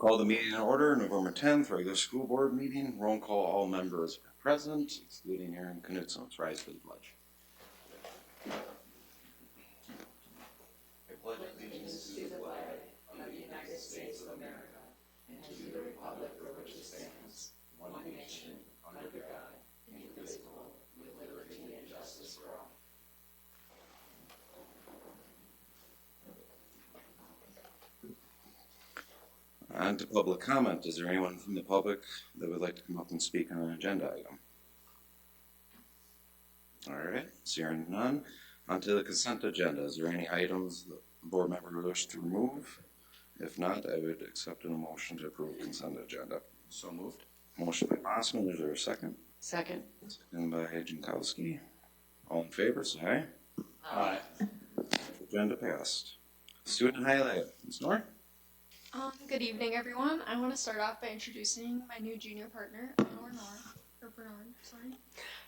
Call the meeting in order, November 10th, regular school board meeting. Roll call, all members present, excluding Aaron Knutson. Let's rise for the pledge. I pledge allegiance to the flag of the United States of America and to the republic for which it stands, one nation, under God, indivisible, with liberty and justice for all. On to public comment. Is there anyone from the public that would like to come up and speak on an agenda item? All right, seeing none. On to the consent agenda. Is there any items the board member would wish to remove? If not, I would accept a motion to approve consent agenda. So moved. Motion by Mossman. Is there a second? Second. Second by Jankowski. All in favor, say aye. Aye. Agenda passed. Student highlight. Ms. Nor? Good evening, everyone. I want to start off by introducing my new junior partner, Bernard.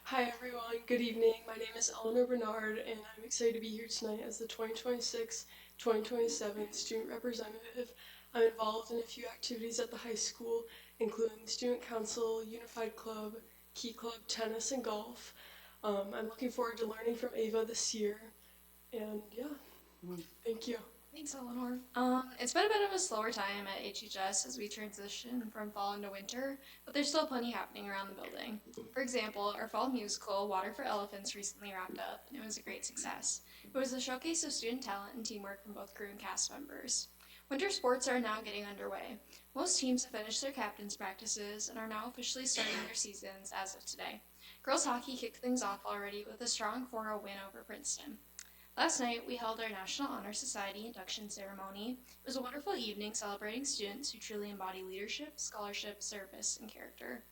Hi everyone, good evening. My name is Eleanor Bernard and I'm excited to be here tonight as the 2026-2027 student representative. I'm involved in a few activities at the high school, including the Student Council, Unified Club, Key Club, tennis, and golf. I'm looking forward to learning from Ava this year, and yeah, thank you. Thanks, Eleanor. It's been a bit of a slower time at HHS as we transition from fall into winter, but there's still plenty happening around the building. For example, our fall musical, Water for Elephants, recently wrapped up, and it was a great success. It was a showcase of student talent and teamwork from both crew and cast members. Winter sports are now getting underway. Most teams have finished their captain's practices and are now officially starting their seasons as of today. Girls hockey kicked things off already with a strong 4-0 win over Princeton. Last night, we held our National Honor Society induction ceremony. It was a wonderful evening celebrating students who truly embody leadership, scholarship, service, and character.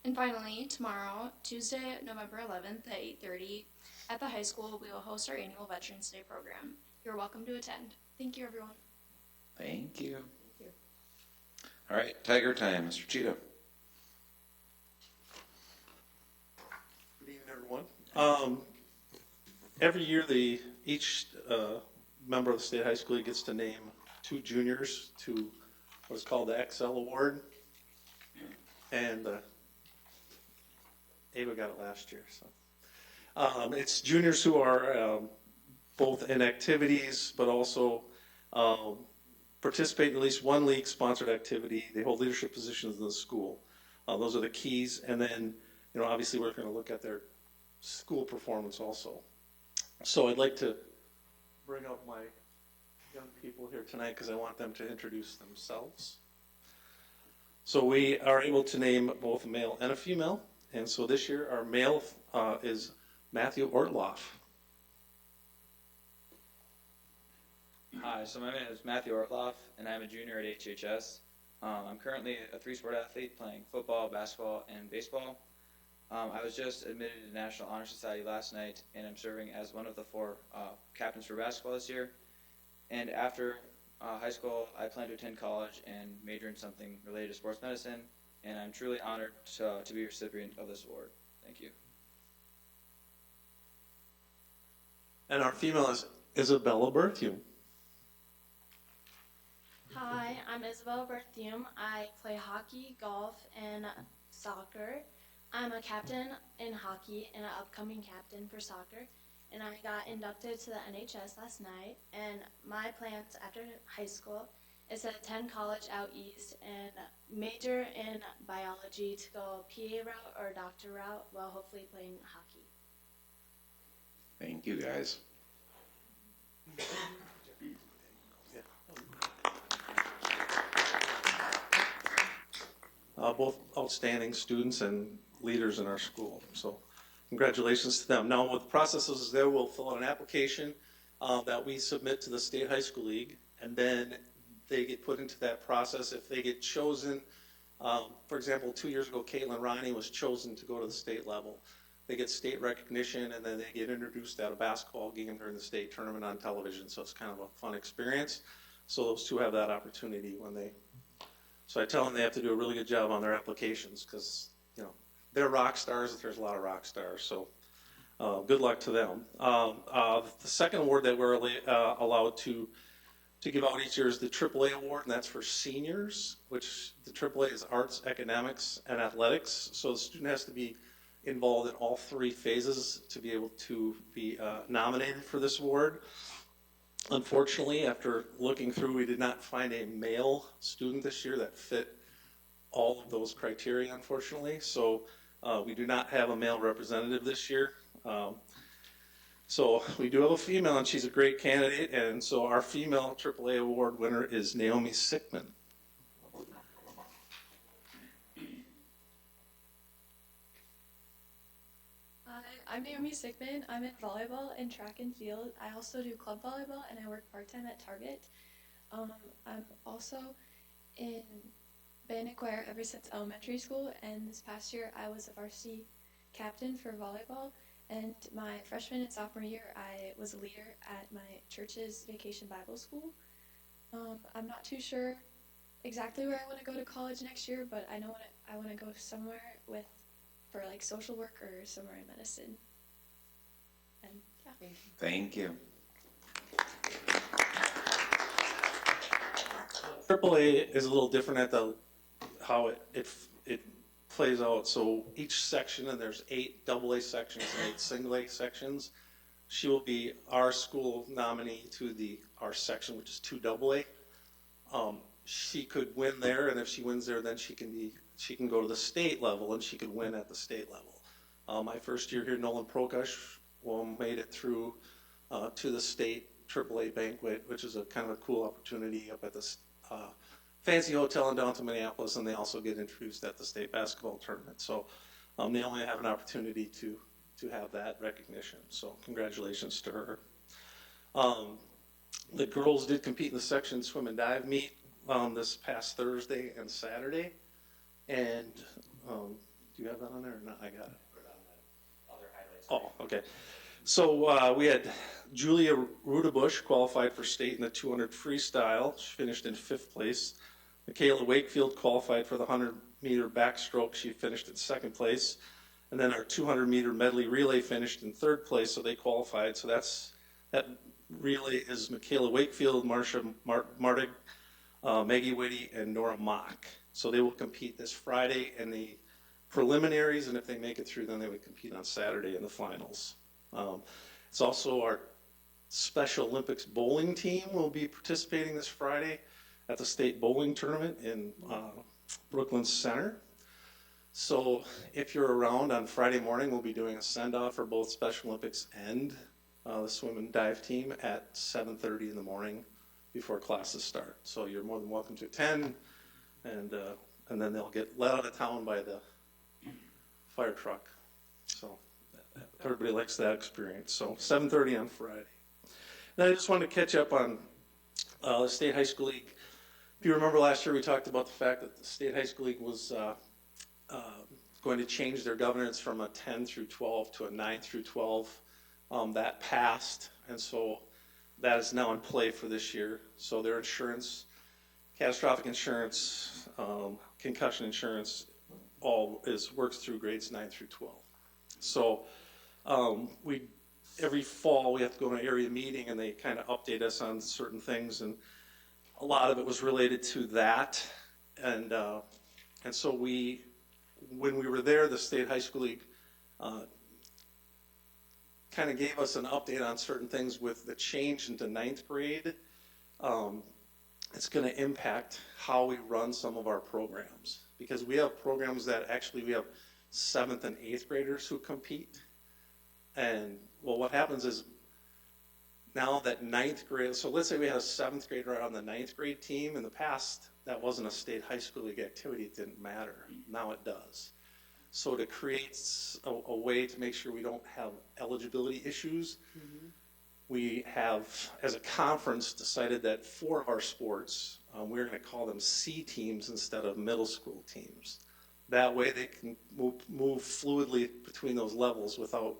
And finally, tomorrow, Tuesday, November 11th at 8:30, at the high school, we will host our annual Veterans Day program. You're welcome to attend. Thank you, everyone. Thank you. All right, Tiger time. Mr. Cheetah. Good evening, everyone. Every year, each member of the state high school gets to name 2 juniors to what's called the XL Award, and Ava got it last year. So it's juniors who are both in activities, but also participate in at least one league-sponsored activity. They hold leadership positions in the school. Those are the keys, and then obviously we're going to look at their school performance also. So I'd like to bring up my young people here tonight because I want them to introduce themselves. So we are able to name both a male and a female. And so this year our male is Matthew Ortloff. Hi, so my name is Matthew Ortloff, and I'm a junior at HHS. I'm currently a 3-sport athlete playing football, basketball, and baseball. I was just admitted to National Honor Society last night, and I'm serving as one of the 4 captains for basketball this year. And after high school, I plan to attend college and major in something related to sports medicine, and I'm truly honored to be a recipient of this award. Thank you. And our female is Isabella Berthium. Hi, I'm Isabel Berthium. I play hockey, golf, and soccer. I'm a captain in hockey and an upcoming captain for soccer, and I got inducted to the NHS last night. And my plans after high school is to attend college out east and major in biology to go PA route or doctor route while hopefully playing hockey. Thank you, guys. Both outstanding students and leaders in our school. So congratulations to them. Now, what the process is there, we'll fill out an application that we submit to the State High School League, and then they get put into that process. If they get chosen, for example, 2 years ago, Caitlin Ronnie was chosen to go to the state level. They get state recognition, and then they get introduced at a basketball game during the state tournament on television. So it's kind of a fun experience. So those 2 have that opportunity when they. So I tell them they have to do a really good job on their applications because they're rock stars. There's a lot of rock stars. So good luck to them. The second award that we're allowed to to give out each year is the AAA award, and that's for seniors, which the AAA is arts, academics, and athletics. So the student has to be involved in all three phases to be able to be nominated for this award. Unfortunately, after looking through, we did not find a male student this year that fit all of those criteria, unfortunately. So we do not have a male representative this year. So we do have a female, and she's a great candidate. And so our female AAA award winner is Naomi Sickman. Hi, I'm Naomi Sickman. I'm in volleyball and track and field. I also do club volleyball and I work part-time at Target. I'm also in band and choir ever since elementary school, and this past year I was a varsity captain for volleyball, and my freshman and sophomore year I was a leader at my church's vacation Bible school. I'm not too sure exactly where I want to go to college next year, but I know I want to go somewhere for like social work or somewhere in medicine. And yeah. Thank you. AAA is a little different at how it plays out. So each section, and there's 8 AA sections and 8 single A sections. She will be our school nominee to our section, which is 2 AA. She could win there, and if she wins there, then she can go to the state level, and she could win at the state level. My first year here, Nolan Prokash made it through to the state AAA banquet, which is a kind of a cool opportunity up at this fancy hotel in downtown Minneapolis, and they also get introduced at the state basketball tournament. So they only have an opportunity to have that recognition. So congratulations to her. The girls did compete in the section swim and dive meet this past Thursday and Saturday. And do you have that on there or not? I got it. Oh, okay. So we had Julia Rudabush qualified for state in the 200 freestyle. She finished in 5th place. Michaela Wakefield qualified for the 100-meter backstroke. She finished in 2nd place. And then our 200-meter medley relay finished in 3rd place, so they qualified. So that relay is Michaela Wakefield, Marcia Martig, Maggie Whitty, and Nora Mock. So they will compete this Friday in the preliminaries, and if they make it through, then they would compete on Saturday in the finals. It's also our Special Olympics bowling team will be participating this Friday at the state bowling tournament in Brooklyn Center. So if you're around on Friday morning, we'll be doing a send-off for both Special Olympics and the swim and dive team at 7:30 in the morning before classes start. So you're more than welcome to attend, and then they'll get let out of town by the fire truck. So everybody likes that experience. So 7:30 on Friday. Then I just wanted to catch up on the State High School League. If you remember last year, we talked about the fact that the State High School League was going to change their governance from a 10 through 12 to a 9 through 12. That passed, and so that is now in play for this year. So their insurance, catastrophic insurance, concussion insurance, all works through grades 9 through 12. So every fall we have to go to an area meeting, and they kind of update us on certain things, and a lot of it was related to that. And so when we were there, the State High School League kind of gave us an update on certain things with the change into 9th grade. It's going to impact how we run some of our programs, because we have programs that actually we have 7th and 8th graders who compete. And well, what happens is now that 9th grade, so let's say we had a 7th grader on the 9th grade team. In the past, that wasn't a State High School League activity. It didn't matter. Now it does. So to create a way to make sure we don't have eligibility issues, we have, as a conference, decided that 4 of our sports, we're going to call them C teams instead of middle school teams. That way they can move fluidly between those levels without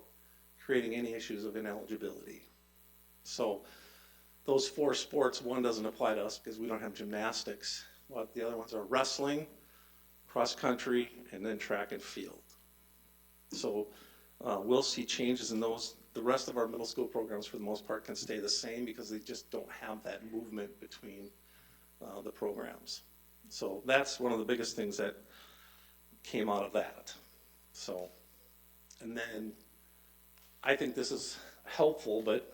creating any issues of ineligibility. So those 4 sports, one doesn't apply to us because we don't have gymnastics. Well, the other ones are wrestling, cross country, and then track and field. So we'll see changes in those the rest of our middle school programs, for the most part, can stay the same because they just don't have that movement between the programs. So that's one of the biggest things that came out of that. So, and then I think this is helpful, but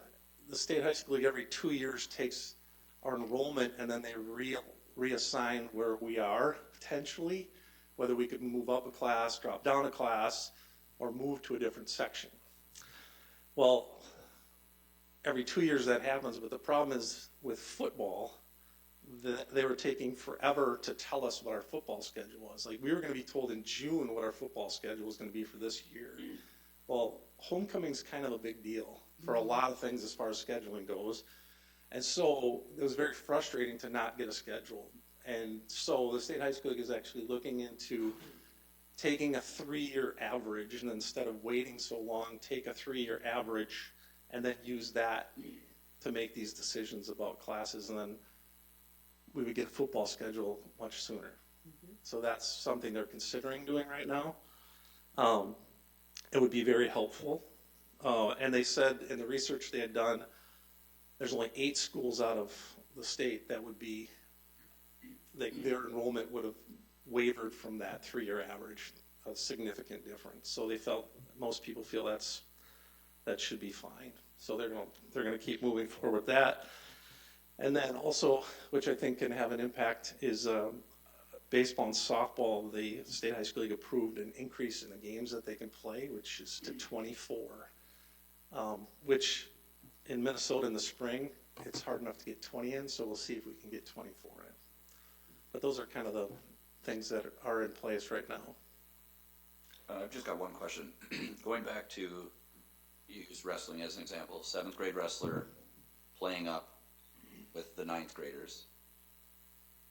the State High School League every 2 years takes our enrollment and then they reassign where we are potentially, whether we could move up a class, drop down a class, or move to a different section. Well, every 2 years that happens, but the problem is with football, they were taking forever to tell us what our football schedule was. Like, we were going to be told in June what our football schedule was going to be for this year. Well, homecoming's kind of a big deal for a lot of things as far as scheduling goes. And so it was very frustrating to not get a schedule. And so the State High School League is actually looking into taking a 3-year average, and instead of waiting so long, take a 3-year average and then use that to make these decisions about classes, and then we would get a football schedule much sooner. So that's something they're considering doing right now. It would be very helpful. And they said in the research they had done, there's only 8 schools out of the state that would be, their enrollment would have wavered from that 3-year average, a significant difference. So they felt, most people feel that should be fine. So they're going to keep moving forward with that. And then also, which I think can have an impact, is baseball and softball. The State High School League approved an increase in the games that they can play, which is to 24, which in Minnesota in the spring, it's hard enough to get 20 in, so we'll see if we can get 24 in. But those are kind of the things that are in place right now. I've just got one question. Going back to, you used wrestling as an example, 7th grade wrestler playing up with the 9th graders.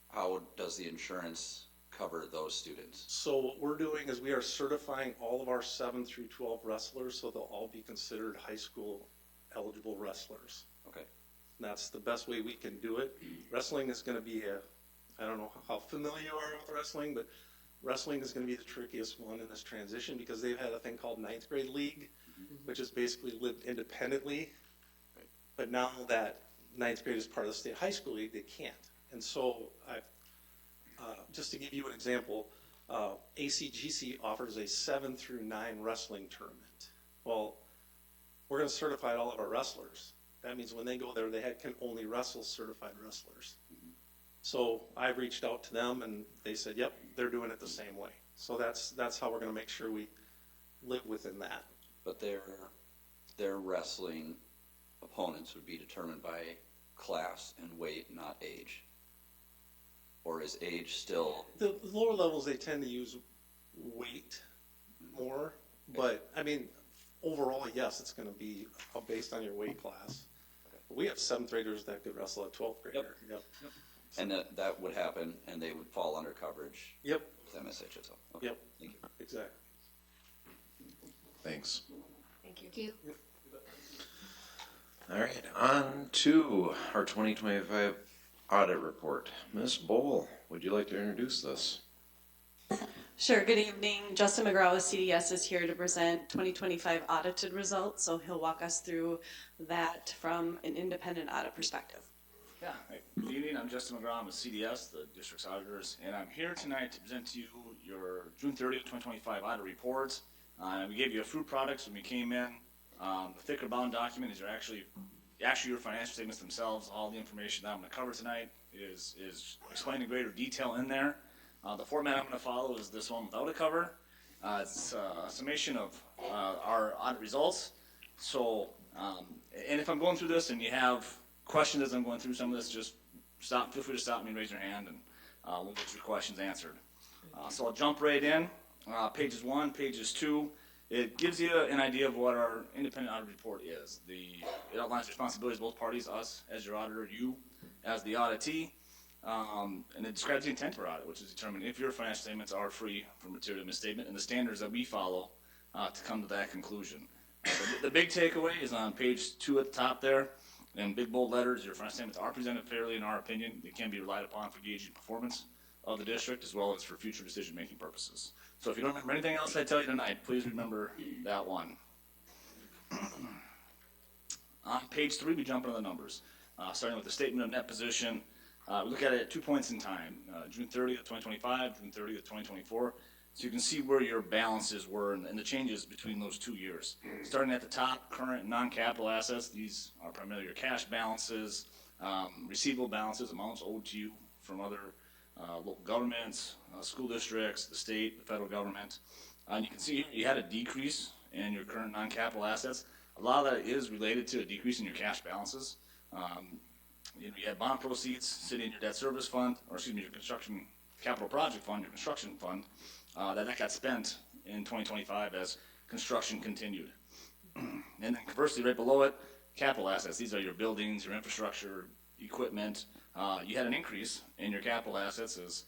How does the insurance cover those students? So what we're doing is we are certifying all of our 7 through 12 wrestlers, so they'll all be considered high school eligible wrestlers. Okay. And that's the best way we can do it. Wrestling is going to be I don't know how familiar you are with wrestling, but wrestling is going to be the trickiest one in this transition because they've had a thing called 9th grade league, which has basically lived independently. Right. But now that 9th grade is part of the State High School League, they can't. And so just to give you an example, ACGC offers a 7 through 9 wrestling tournament. Well, we're going to certify all of our wrestlers. That means when they go there, they can only wrestle certified wrestlers. So I've reached out to them, and they said, yep, they're doing it the same way. So that's how we're going to make sure we live within that. But their wrestling opponents would be determined by class and weight, not age. Or is age still? The lower levels, they tend to use weight more. But, I mean, overall, yes, it's going to be based on your weight class. But we have 7th graders that could wrestle a 12th grader. Yep. And that would happen, and they would fall under coverage. Yep. With MSHSL. Okay. Yep. Thank you. Exactly. Thanks. Thank you. All right, on to our 2025 audit report. Ms. Bowl, would you like to introduce this? Sure, good evening. Justin McGraw with CDS is here to present 2025 audited results, so he'll walk us through that from an independent audit perspective. Yeah, good evening. I'm Justin McGraw. I'm with CDS, the district's auditors, and I'm here tonight to present to you your June 30th, 2025 audit report. We gave you a few products when we came in. The thicker bound document is actually your financial statements themselves. All the information that I'm going to cover tonight is explained in greater detail in there. The format I'm going to follow is this one without a cover. It's a summation of our audit results. So, and if I'm going through this and you have questions as I'm going through some of this, just feel free to stop me and raise your hand, and we'll get your questions answered. So I'll jump right in. Pages 1, pages 2. It gives you an idea of what our independent audit report is. It outlines responsibilities of both parties, us as your auditor, you as the auditee, and it describes the intent of our audit, which is determine if your financial statements are free from material misstatement and the standards that we follow to come to that conclusion. The big takeaway is on page 2 at the top there. In big bold letters, your financial statements are presented fairly in our opinion. They can be relied upon for gauging performance of the district as well as for future decision-making purposes. So if you don't remember anything else I tell you tonight, please remember that one. On page 3, we jump into the numbers. Starting with the statement of net position, we look at it at 2 points in time, June 30th, 2025, June 30th, 2024. So you can see where your balances were and the changes between those 2 years. Starting at the top, current non-capital assets. These are primarily your cash balances, receivable balances, amounts owed to you from other local governments, school districts, the state, the federal government. And you can see here you had a decrease in your current non-capital assets. A lot of that is related to a decrease in your cash balances. You had bond proceeds sitting in your debt service fund, or excuse me, your construction capital project fund, your construction fund, that got spent in 2025 as construction continued. And then conversely, right below it, capital assets. These are your buildings, your infrastructure, equipment. You had an increase in your capital assets as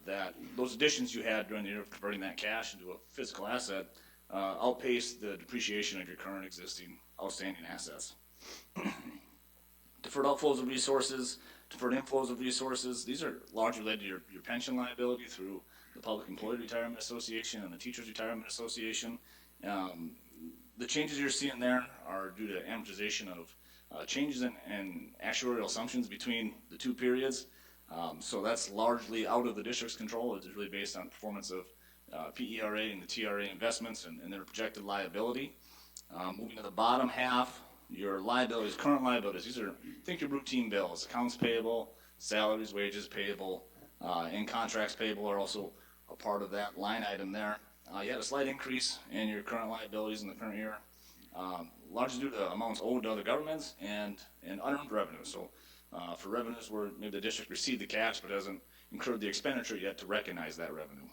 that those additions you had during the year of converting that cash into a physical asset outpaced the depreciation of your current existing outstanding assets. Deferred outflows of resources, deferred inflows of resources. These are largely related to your pension liability through the Public Employee Retirement Association and the Teachers Retirement Association. The changes you're seeing there are due to amortization of changes in actuarial assumptions between the 2 periods. So that's largely out of the district's control. It's really based on performance of PERA and the TRA investments and their projected liability. Moving to the bottom half, your liabilities, current liabilities. These are, think your routine bills, accounts payable, salaries, wages payable, and contracts payable are also a part of that line item there. You had a slight increase in your current liabilities in the current year, largely due to amounts owed to other governments and unearned revenue. So for revenues where maybe the district received the cash but hasn't incurred the expenditure yet to recognize that revenue.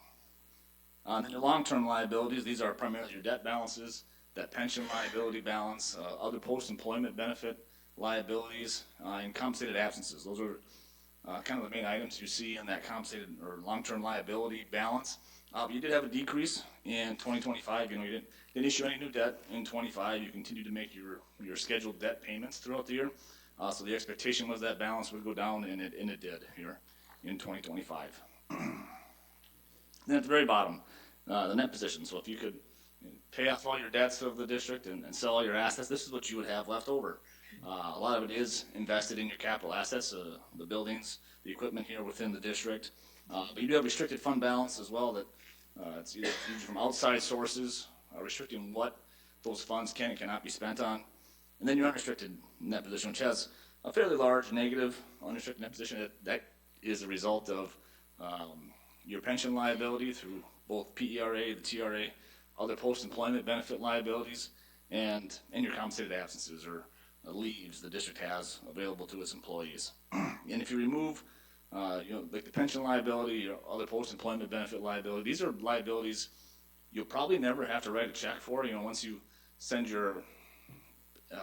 Then your long-term liabilities, these are primarily your debt balances, that pension liability balance, other post-employment benefit liabilities, and compensated absences. Those are kind of the main items you see in that compensated or long-term liability balance. You did have a decrease in 2025. You didn't issue any new debt in 25. You continued to make your scheduled debt payments throughout the year. So the expectation was that balance would go down, and it did here in 2025. Then at the very bottom, the net position. So if you could pay off all your debts of the district and sell all your assets, this is what you would have left over. A lot of it is invested in your capital assets, the buildings, the equipment here within the district. But you do have restricted fund balance as well that it's either from outside sources, restricting what those funds can and cannot be spent on. And then your unrestricted net position, which has a fairly large negative unrestricted net position. That is a result of your pension liability through both PERA, the TRA, other post-employment benefit liabilities, and your compensated absences or leaves the district has available to its employees. And if you remove, like the pension liability, your other post-employment benefit liability, these are liabilities you'll probably never have to write a check for. Once you send your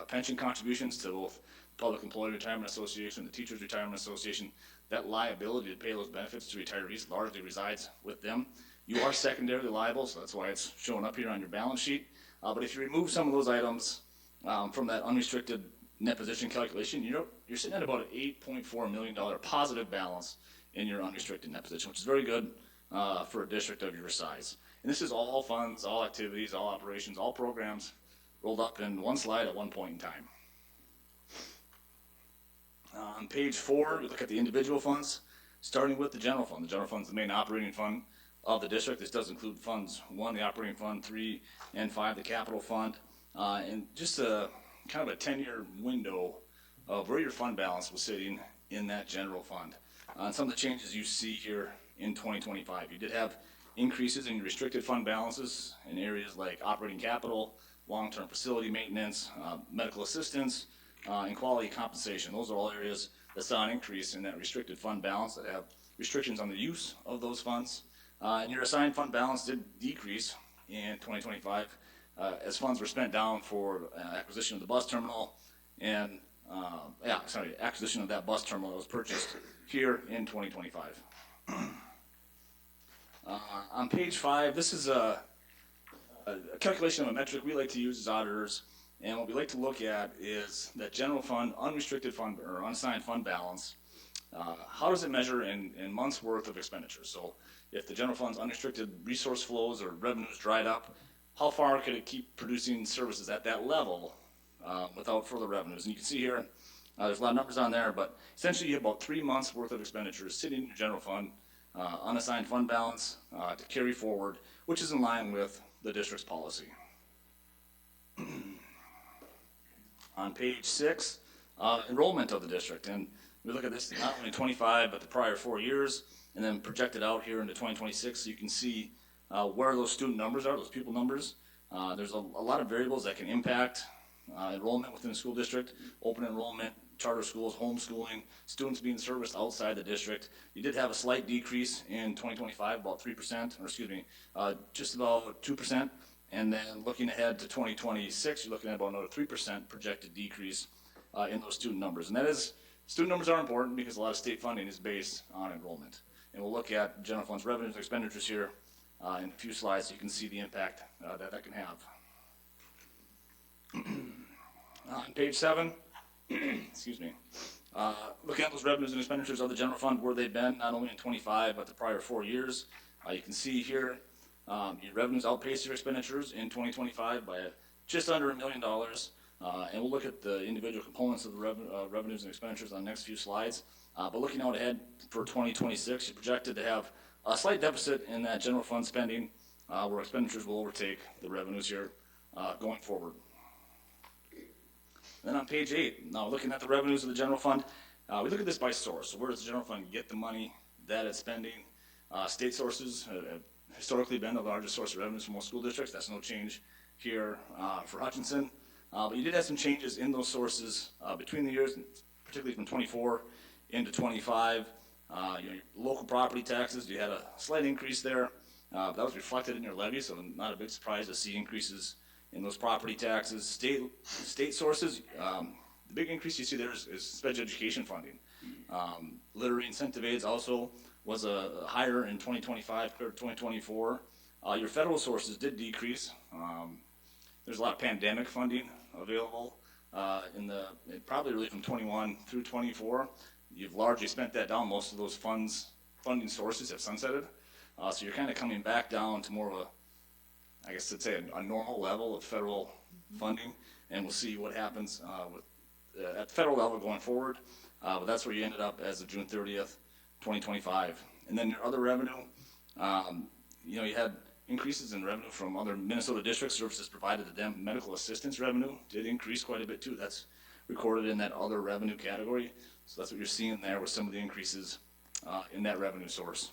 pension contributions to both the Public Employee Retirement Association, the Teachers Retirement Association, that liability to pay those benefits to retirees largely resides with them. You are secondarily liable, so that's why it's showing up here on your balance sheet. But if you remove some of those items from that unrestricted net position calculation, you're sitting at about an $8.4 million positive balance in your unrestricted net position, which is very good for a district of your size. And this is all funds, all activities, all operations, all programs rolled up in one slide at one point in time. On page 4, you look at the individual funds, starting with the general fund. The general fund is the main operating fund of the district. This does include funds 1, the operating fund, 3 and 5, the capital fund, and just a kind of a 10-year window of where your fund balance was sitting in that general fund. And some of the changes you see here in 2025, you did have increases in your restricted fund balances in areas like operating capital, long-term facility maintenance, medical assistance, and quality compensation. Those are all areas that saw an increase in that restricted fund balance that have restrictions on the use of those funds. And your assigned fund balance did decrease in 2025 as funds were spent down for acquisition of the bus terminal and acquisition of that bus terminal that was purchased here in 2025. On page 5, this is a calculation of a metric we like to use as auditors, and what we like to look at is that general fund, unrestricted fund, or unassigned fund balance. How does it measure in months worth of expenditures? So if the general fund's unrestricted resource flows or revenues dried up, how far could it keep producing services at that level without further revenues. And you can see here, there's a lot of numbers on there, but essentially you have about 3 months worth of expenditures sitting in your general fund, unassigned fund balance to carry forward, which is in line with the district's policy. On page 6, enrollment of the district, and we look at this not only 25 but the prior 4 years, and then projected out here into 2026, so you can see where those student numbers are, those pupil numbers. There's a lot of variables that can impact enrollment within the school district: open enrollment, charter schools, homeschooling, students being serviced outside the district. You did have a slight decrease in 2025, about 3%, or excuse me, just about 2%. And then looking ahead to 2026, you're looking at about another 3% projected decrease in those student numbers. And that is, student numbers are important because a lot of state funding is based on enrollment. And we'll look at general fund's revenues and expenditures here in a few slides so you can see the impact that can have. On page 7, excuse me, looking at those revenues and expenditures of the general fund, where they've been not only in 25 but the prior 4 years. You can see here your revenues outpaced your expenditures in 2025 by just under $1 million. And we'll look at the individual components of the revenues and expenditures on the next few slides. But looking out ahead for 2026, you're projected to have a slight deficit in that general fund spending, where expenditures will overtake the revenues here going forward. Then on page 8, now looking at the revenues of the general fund, we look at this by source. So where does the general fund get the money that it's spending? State sources have historically been the largest source of revenues for most school districts. That's no change here for Hutchinson. But you did have some changes in those sources between the years, particularly from 24 into 25. Your local property taxes, you had a slight increase there. That was reflected in your levy, so not a big surprise to see increases in those property taxes. State sources, the big increase you see there is special education funding. Literary incentive aids also was higher in 2025 compared to 2024. Your federal sources did decrease. There's a lot of pandemic funding available probably really from 21 through 24. You've largely spent that down. Most of those funding sources have sunsetted. So you're kind of coming back down to more of I guess I'd say a normal level of federal funding, and we'll see what happens at the federal level going forward. But that's where you ended up as of June 30th, 2025. And then your other revenue, you had increases in revenue from other Minnesota district services provided to them. Medical assistance revenue did increase quite a bit too. That's recorded in that other revenue category. So that's what you're seeing there with some of the increases in that revenue source.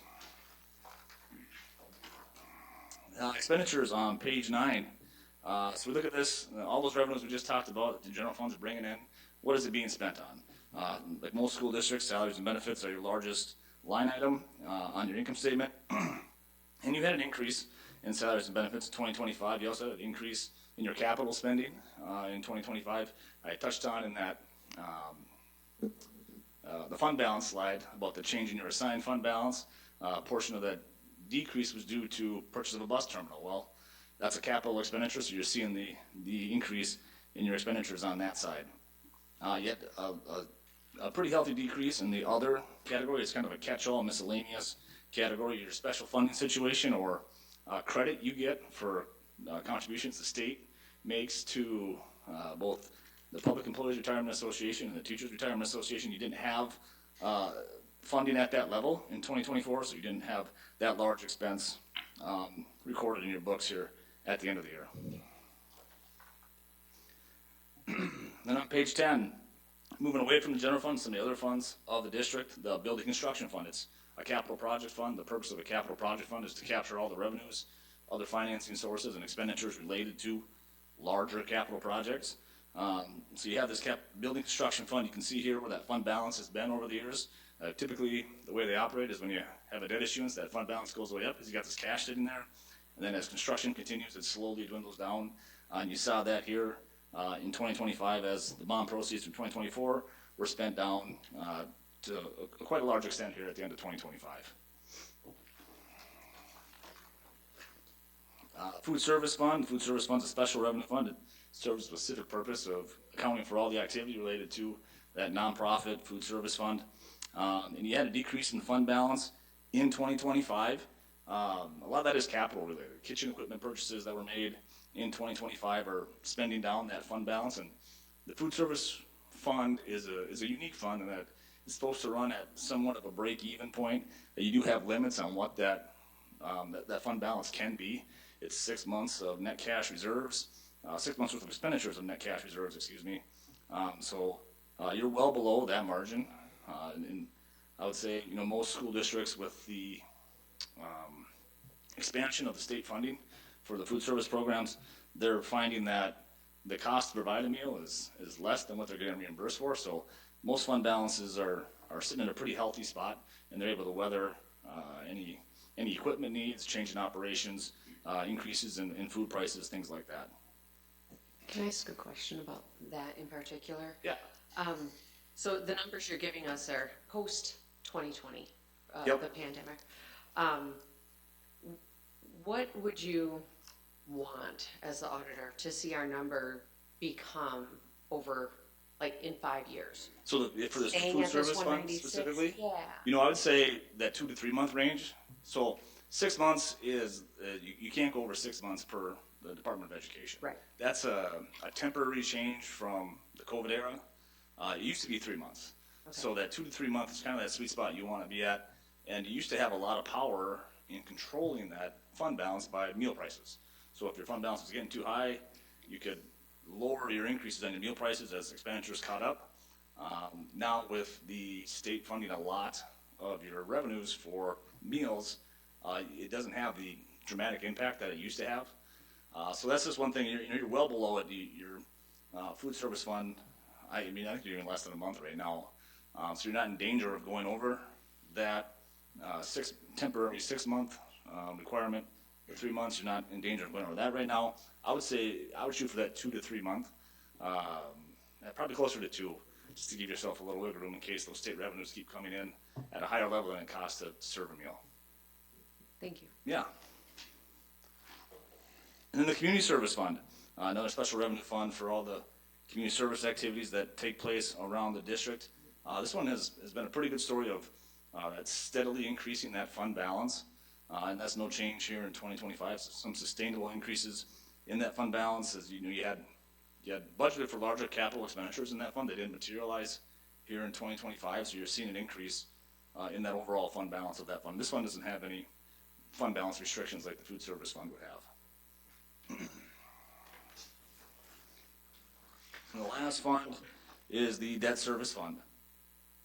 Expenditures on page 9. So we look at this, all those revenues we just talked about, the general funds are bringing in, what is it being spent on? Like most school districts, salaries and benefits are your largest line item on your income statement. And you had an increase in salaries and benefits in 2025. You also had an increase in your capital spending in 2025. I touched on in that the fund balance slide about the change in your assigned fund balance. A portion of that decrease was due to purchase of a bus terminal. Well, that's a capital expenditure, so you're seeing the increase in your expenditures on that side. Yet a pretty healthy decrease in the other category. It's kind of a catch-all miscellaneous category. Your special funding situation or credit you get for contributions the state makes to both the Public Employees Retirement Association and the Teachers Retirement Association. You didn't have funding at that level in 2024, so you didn't have that large expense recorded in your books here at the end of the year. Then on page 10, moving away from the general fund, some of the other funds of the district, the building construction fund. It's a capital project fund. The purpose of a capital project fund is to capture all the revenues, other financing sources, and expenditures related to larger capital projects. So you have this building construction fund. You can see here where that fund balance has been over the years. Typically, the way they operate is when you have a debt issuance, that fund balance goes way up because you got this cash sitting there. And then as construction continues, it slowly dwindles down. And you saw that here in 2025 as the bond proceeds from 2024 were spent down to quite a large extent here at the end of 2025. Food service fund. The food service fund is a special revenue fund. It serves a specific purpose of accounting for all the activity related to that nonprofit food service fund. And you had a decrease in the fund balance in 2025. A lot of that is capital related. Kitchen equipment purchases that were made in 2025 are spending down that fund balance, and The food service fund is a unique fund in that it's supposed to run at somewhat of a break-even point. You do have limits on what that fund balance can be. It's 6 months of net cash reserves, 6 months worth of expenditures of net cash reserves, excuse me. So you're well below that margin. And I would say, most school districts with the expansion of the state funding for the food service programs, they're finding that the cost to provide a meal is less than what they're getting reimbursed for. So most fund balances are sitting in a pretty healthy spot, and they're able to weather any equipment needs, change in operations, increases in food prices, things like that. Can I ask a question about that in particular? Yeah. So the numbers you're giving us are post 2020, Yep. the pandemic. What would you want as the auditor to see our number become over, like, in 5 years? So for the Staying food at this service fund 196? specifically, Yeah. I would say that 2 to 3 month range. So 6 months is you can't go over 6 months per the Department of Education. Right. That's a temporary change from the COVID era. It used to be 3 months. Okay. So that 2 to 3 months is kind of that sweet spot you want to be at. And you used to have a lot of power in controlling that fund balance by meal prices. So if your fund balance was getting too high, you could lower your increases on your meal prices as expenditures caught up. Now with the state funding a lot of your revenues for meals, it doesn't have the dramatic impact that it used to have. So that's just one thing. You're well below it. Your food service fund, I think you're even less than a month right now. So you're not in danger of going over that temporary 6 month requirement. For 3 months, you're not in danger of going over that right now. I would shoot for that 2 to 3 month, probably closer to 2, just to give yourself a little wiggle room in case those state revenues keep coming in at a higher level than it costs to serve a meal. Thank you. Yeah. And then the community service fund, another special revenue fund for all the community service activities that take place around the district. This one has been a pretty good story of that's steadily increasing that fund balance. And that's no change here in 2025. So some sustainable increases in that fund balance. As you had budgeted for larger capital expenditures in that fund. They didn't materialize here in 2025. So you're seeing an increase in that overall fund balance of that fund. This fund doesn't have any fund balance restrictions like the food service fund would have. And the last fund is the debt service fund.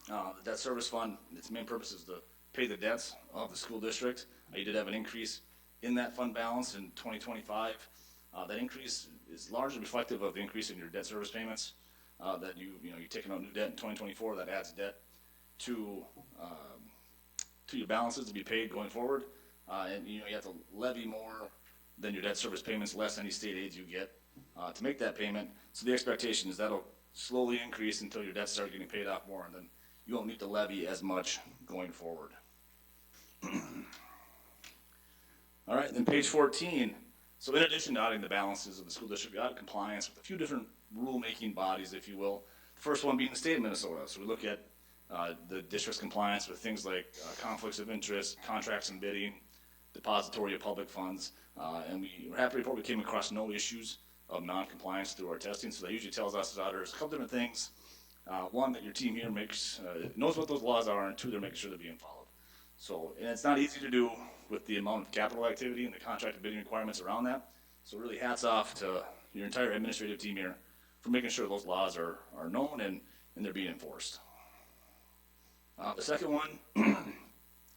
The debt service fund, its main purpose is to pay the debts of the school district. You did have an increase in that fund balance in 2025. That increase is largely reflective of the increase in your debt service payments. That you're taking out new debt in 2024. That adds debt to your balances to be paid going forward. And you have to levy more than your debt service payments, less any state aids you get to make that payment. So the expectation is that'll slowly increase until your debts start getting paid off more, and then you won't need to levy as much going forward. All right, then page 14. So in addition to auditing the balances of the school district, we audit compliance with a few different rule-making bodies, if you will. The first one being the state of Minnesota. So we look at the district's compliance with things like conflicts of interest, contracts and bidding, depository of public funds, and we're happy to report we came across no issues of non-compliance through our testing. So that usually tells us as auditors a couple different things. One, that your team here knows what those laws are, and two, they're making sure they're being followed. So, and it's not easy to do with the amount of capital activity and the contract and bidding requirements around that. So really hats off to your entire administrative team here for making sure those laws are known and they're being enforced. The second one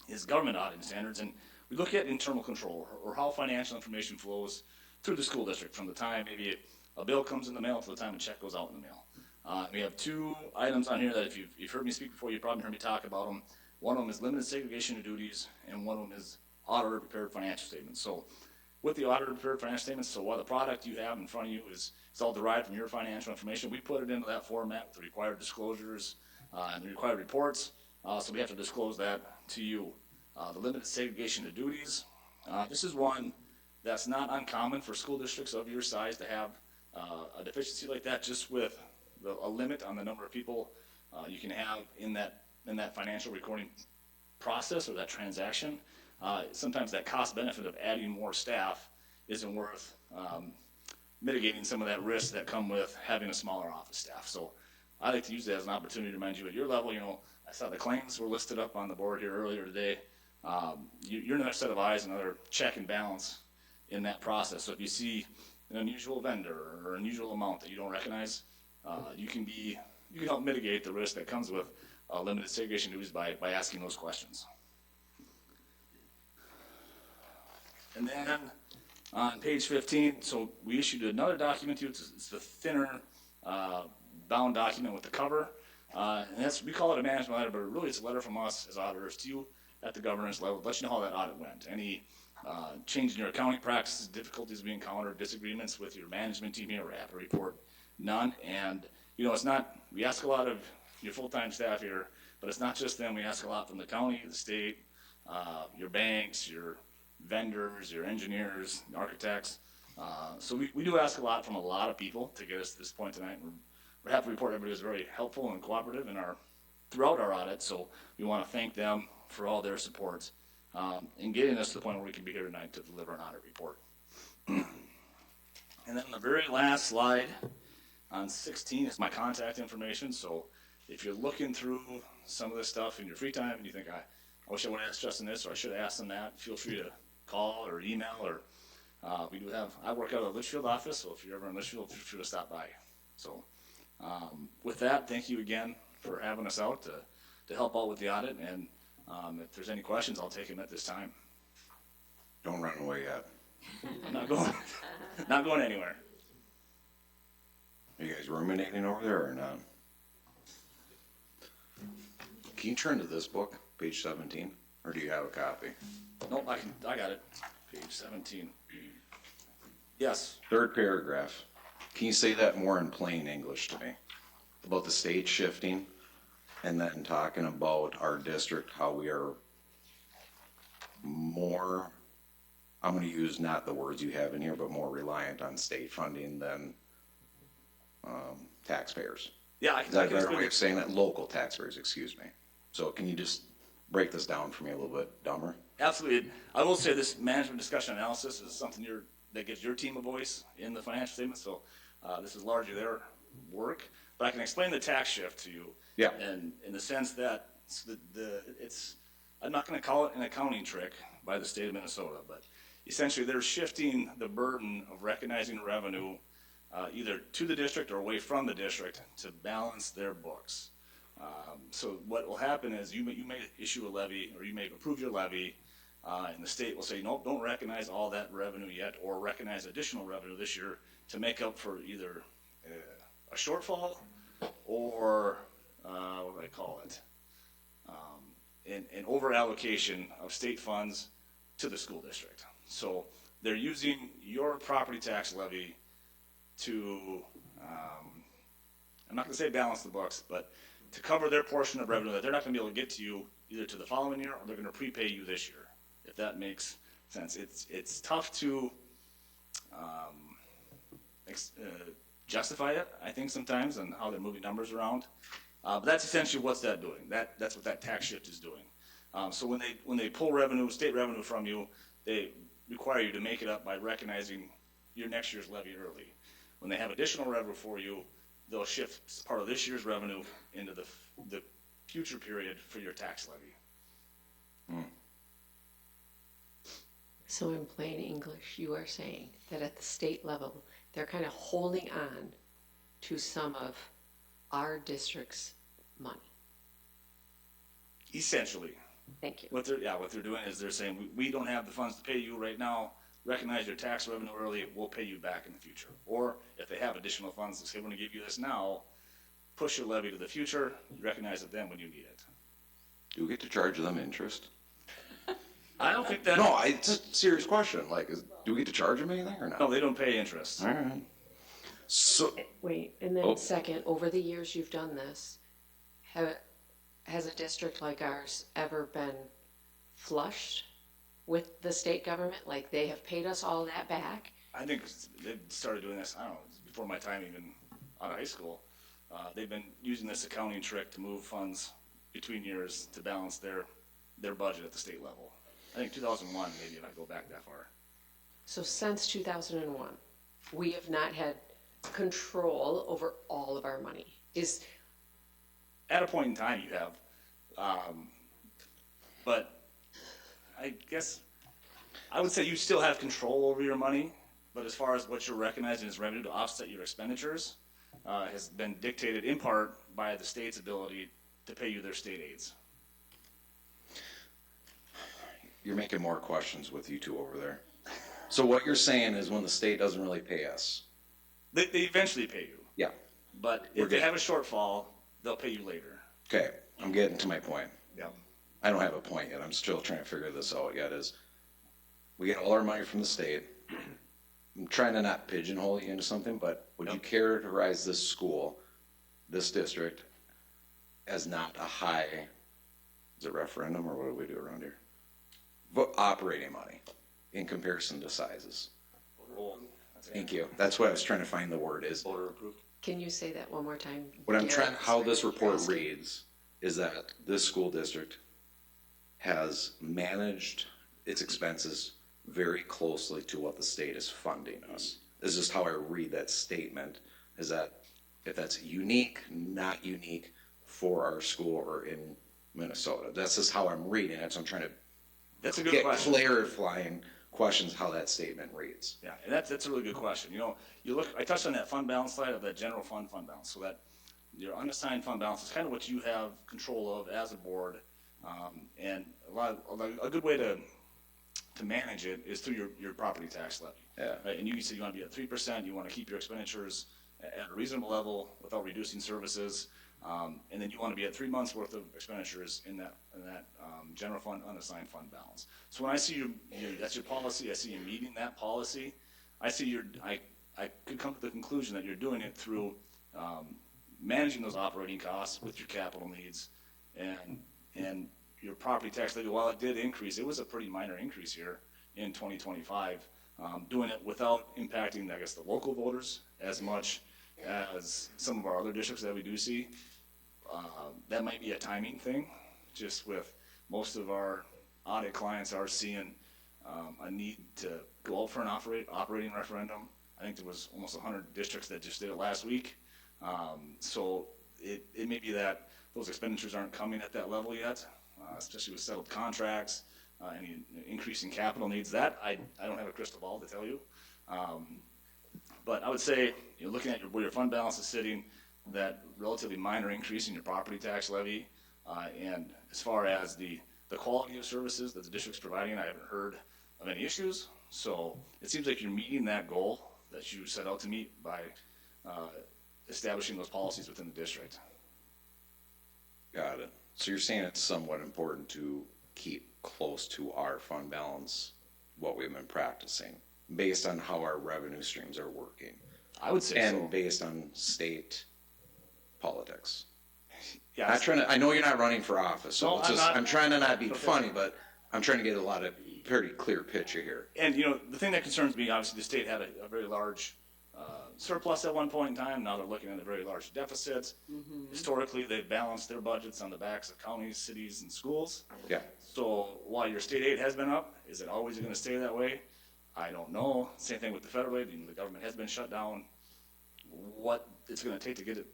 is government auditing standards, and we look at internal control or how financial information flows through the school district from the time maybe a bill comes in the mail to the time a check goes out in the mail. We have two items on here that if you've heard me speak before, you've probably heard me talk about them. One of them is limited segregation of duties, and one of them is auditor prepared financial statements. So with the auditor prepared financial statements, so while the product you have in front of you is all derived from your financial information, we put it into that format with the required disclosures and the required reports. So we have to disclose that to you. The limited segregation of duties. This is one that's not uncommon for school districts of your size to have a deficiency like that, just with a limit on the number of people you can have in that financial recording process or that transaction. Sometimes that cost benefit of adding more staff isn't worth mitigating some of that risk that come with having a smaller office staff. So I like to use that as an opportunity to remind you at your level, I saw the claims were listed up on the board here earlier today. You're another set of eyes, another check and balance in that process. So if you see an unusual vendor or unusual amount that you don't recognize, you can help mitigate the risk that comes with limited segregation duties by asking those questions. And then on page 15, so we issued another document to you. It's the thinner bound document with the cover. And we call it a management letter, but really it's a letter from us as auditors to you at the governance level, let you know how that audit went. Any change in your accounting practices, difficulties we encountered, disagreements with your management team here, we have to report none. And, it's not, we ask a lot of your full-time staff here, but it's not just them. We ask a lot from the county, the state, your banks, your vendors, your engineers, architects. So we do ask a lot from a lot of people to get us to this point tonight. We're happy to report everybody was very helpful and cooperative throughout our audit. So we want to thank them for all their support in getting us to the point where we can be here tonight to deliver an audit report. And then the very last slide on 16 is my contact information. So if you're looking through some of this stuff in your free time and you think, I wish I would have asked Justin this or I should have asked him that, feel free to call or email or I work out of the Litchfield office, so if you're ever in Litchfield, feel free to stop by. So with that, thank you again for having us out to help out with the audit, and if there's any questions, I'll take them at this time. Don't run away yet. I'm not going anywhere. Are you guys ruminating over there or not? Can you turn to this book, page 17, or do you have a copy? Nope, I got it. Page 17. Yes. Third paragraph. Can you say that more in plain English to me? About the state shifting and then talking about our district, how we are more, I'm going to use not the words you have in here, but more reliant on state funding than taxpayers. Yeah, Is that a better way of saying that? Local taxpayers, excuse me. So can you just break this down for me a little bit dumber? Absolutely. I will say this management discussion analysis is something that gives your team a voice in the financial statement. So this is largely their work, but I can explain the tax shift to you. Yeah. And in the sense that I'm not going to call it an accounting trick by the state of Minnesota, but essentially they're shifting the burden of recognizing revenue either to the district or away from the district to balance their books. So what will happen is you may issue a levy or you may approve your levy, and the state will say, nope, don't recognize all that revenue yet, or recognize additional revenue this year to make up for either a shortfall or what do I call it? An over allocation of state funds to the school district. So they're using your property tax levy to, I'm not going to say balance the books, but to cover their portion of revenue that they're not going to be able to get to you either to the following year or they're going to prepay you this year, if that makes sense. It's tough to justify it, I think, sometimes, and how they're moving numbers around. But that's essentially what's that doing. That's what that tax shift is doing. So when they pull revenue, state revenue from you, they require you to make it up by recognizing your next year's levy early. When they have additional revenue for you, they'll shift part of this year's revenue into the future period for your tax levy. So in plain English, you are saying that at the state level, they're kind of holding on to some of our district's money. Essentially. Thank you. What they're doing is they're saying, we don't have the funds to pay you right now. Recognize your tax revenue early. We'll pay you back in the future. Or if they have additional funds, they say, we're going to give you this now. Push your levy to the future. You recognize it then when you need it. Do we get to charge them interest? I don't think that. No, it's a serious question. Like, do we get to charge them anything or not? No, they don't pay interest. All right. So, Wait, and then second, over the years you've done this, has a district like ours ever been flushed with the state government? Like they have paid us all that back? I think they started doing this, I don't know, before my time even out of high school. They've been using this accounting trick to move funds between years to balance their budget at the state level. I think 2001, maybe, if I go back that far. So since 2001? we have not had control over all of our money. At a point in time, you have, but I guess I would say you still have control over your money, but as far as what you're recognizing as revenue to offset your expenditures, has been dictated in part by the state's ability to pay you their state aids. You're making more questions with you two over there. So what you're saying is when the state doesn't really pay us. They eventually pay you, Yeah. but We're if they good. have a shortfall, they'll pay you later. Okay, I'm getting to my point. Yeah. I don't have a point yet. I'm still trying to figure this out yet. Is we get all our money from the state. I'm trying to not pigeonhole you into something, but would you characterize this school, this district, as not a high, is it referendum or what do we do around here? Operating money in comparison to sizes. Thank you. That's what I was trying to find the word is. Voter approved. Can you say that one more time? What I'm Garrett? trying, how this Sorry, report faster. reads is that this school district has managed its expenses very closely to what the state is funding us. This is just how I read that statement, is that if that's unique, not unique for our school or in Minnesota. That's just how I'm reading it, so I'm trying to That's a good get question. clarifying questions how that statement reads. Yeah, and that's a really good question. You know, you look. I touched on that fund balance slide of that general fund balance, so that your unassigned fund balance is kind of what you have control of as a board, and a good way to manage it is through your property tax levy. Yeah. Right, and you said you want to be at 3%. You want to keep your expenditures at a reasonable level without reducing services, and then you want to be at 3 months worth of expenditures in that general fund unassigned fund balance. So when I see that's your policy, I see you meeting that policy. I see I could come to the conclusion that you're doing it through managing those operating costs with your capital needs, and your property tax levy. While it did increase, it was a pretty minor increase here in 2025. Doing it without impacting, I guess, the local voters as much as some of our other districts that we do see. That might be a timing thing, just with most of our audit clients are seeing a need to go out for an operating referendum. I think there was almost 100 districts that just did it last week. So it may be that those expenditures aren't coming at that level yet, especially with settled contracts, any increase in capital needs. That I don't have a crystal ball to tell you. But I would say, looking at where your fund balance is sitting, that relatively minor increase in your property tax levy, and as far as the quality of services that the district's providing, I haven't heard of any issues. So it seems like you're meeting that goal that you set out to meet by establishing those policies within the district. Got it. So you're saying it's somewhat important to keep close to our fund balance, what we've been practicing, based on how our revenue streams are working. I would say And so. based on state politics. Yeah, Not trying to, I know you're not running for office, so No, it's I'm just, not. I'm trying to not be Okay. funny, but I'm trying to get a lot of pretty clear picture here. and the thing that concerns me, obviously, the state had a very large surplus at one point in time. Now they're looking at a very large deficit. Historically, they've balanced their budgets on the backs of counties, cities, and schools. Yeah. So while your state aid has been up, is it always going to stay that way? I don't know. Same thing with the federal aid. The government has been shut down. What it's going to take to get it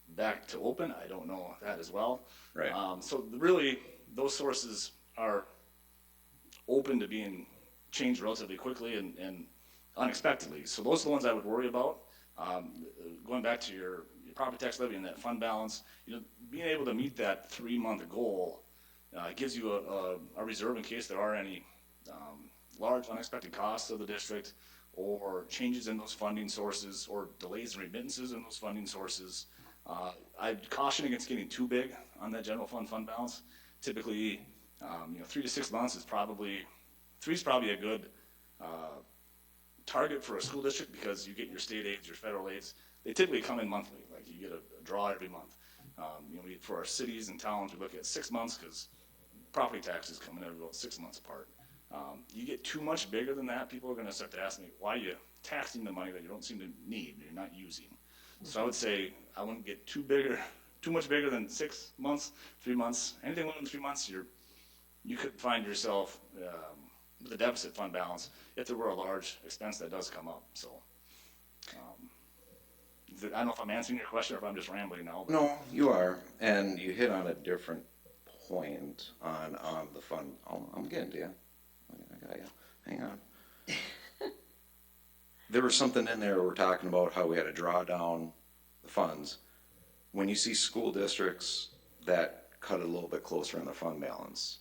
back to open, I don't know that as well. Right. So really, those sources are open to being changed relatively quickly and unexpectedly. So those are the ones I would worry about. Going back to your property tax levy and that fund balance, being able to meet that 3-month goal gives you a reserve in case there are any large unexpected costs of the district or changes in those funding sources or delays in remittances in those funding sources. I'd caution against getting too big on that general fund balance. Typically, 3 to 6 months is probably a good target for a school district because you get your state aids, your federal aids. They typically come in monthly, like you get a draw every month. For our cities and towns, we look at 6 months because property taxes come in every about 6 months apart. You get too much bigger than that, people are going to start to ask me, why are you taxing the money that you don't seem to need, you're not using? So I would say I wouldn't get too much bigger than 6 months, 3 months. Anything more than 3 months, you could find yourself with a deficit fund balance if there were a large expense that does come up. So I don't know if I'm answering your question or if I'm just rambling now. But No, you are, and you hit on a different point on the fund. I'm getting to you. I got you. Hang on. There was something in there, we're talking about how we had to draw down the funds. When you see school districts that cut it a little bit closer in the fund balance,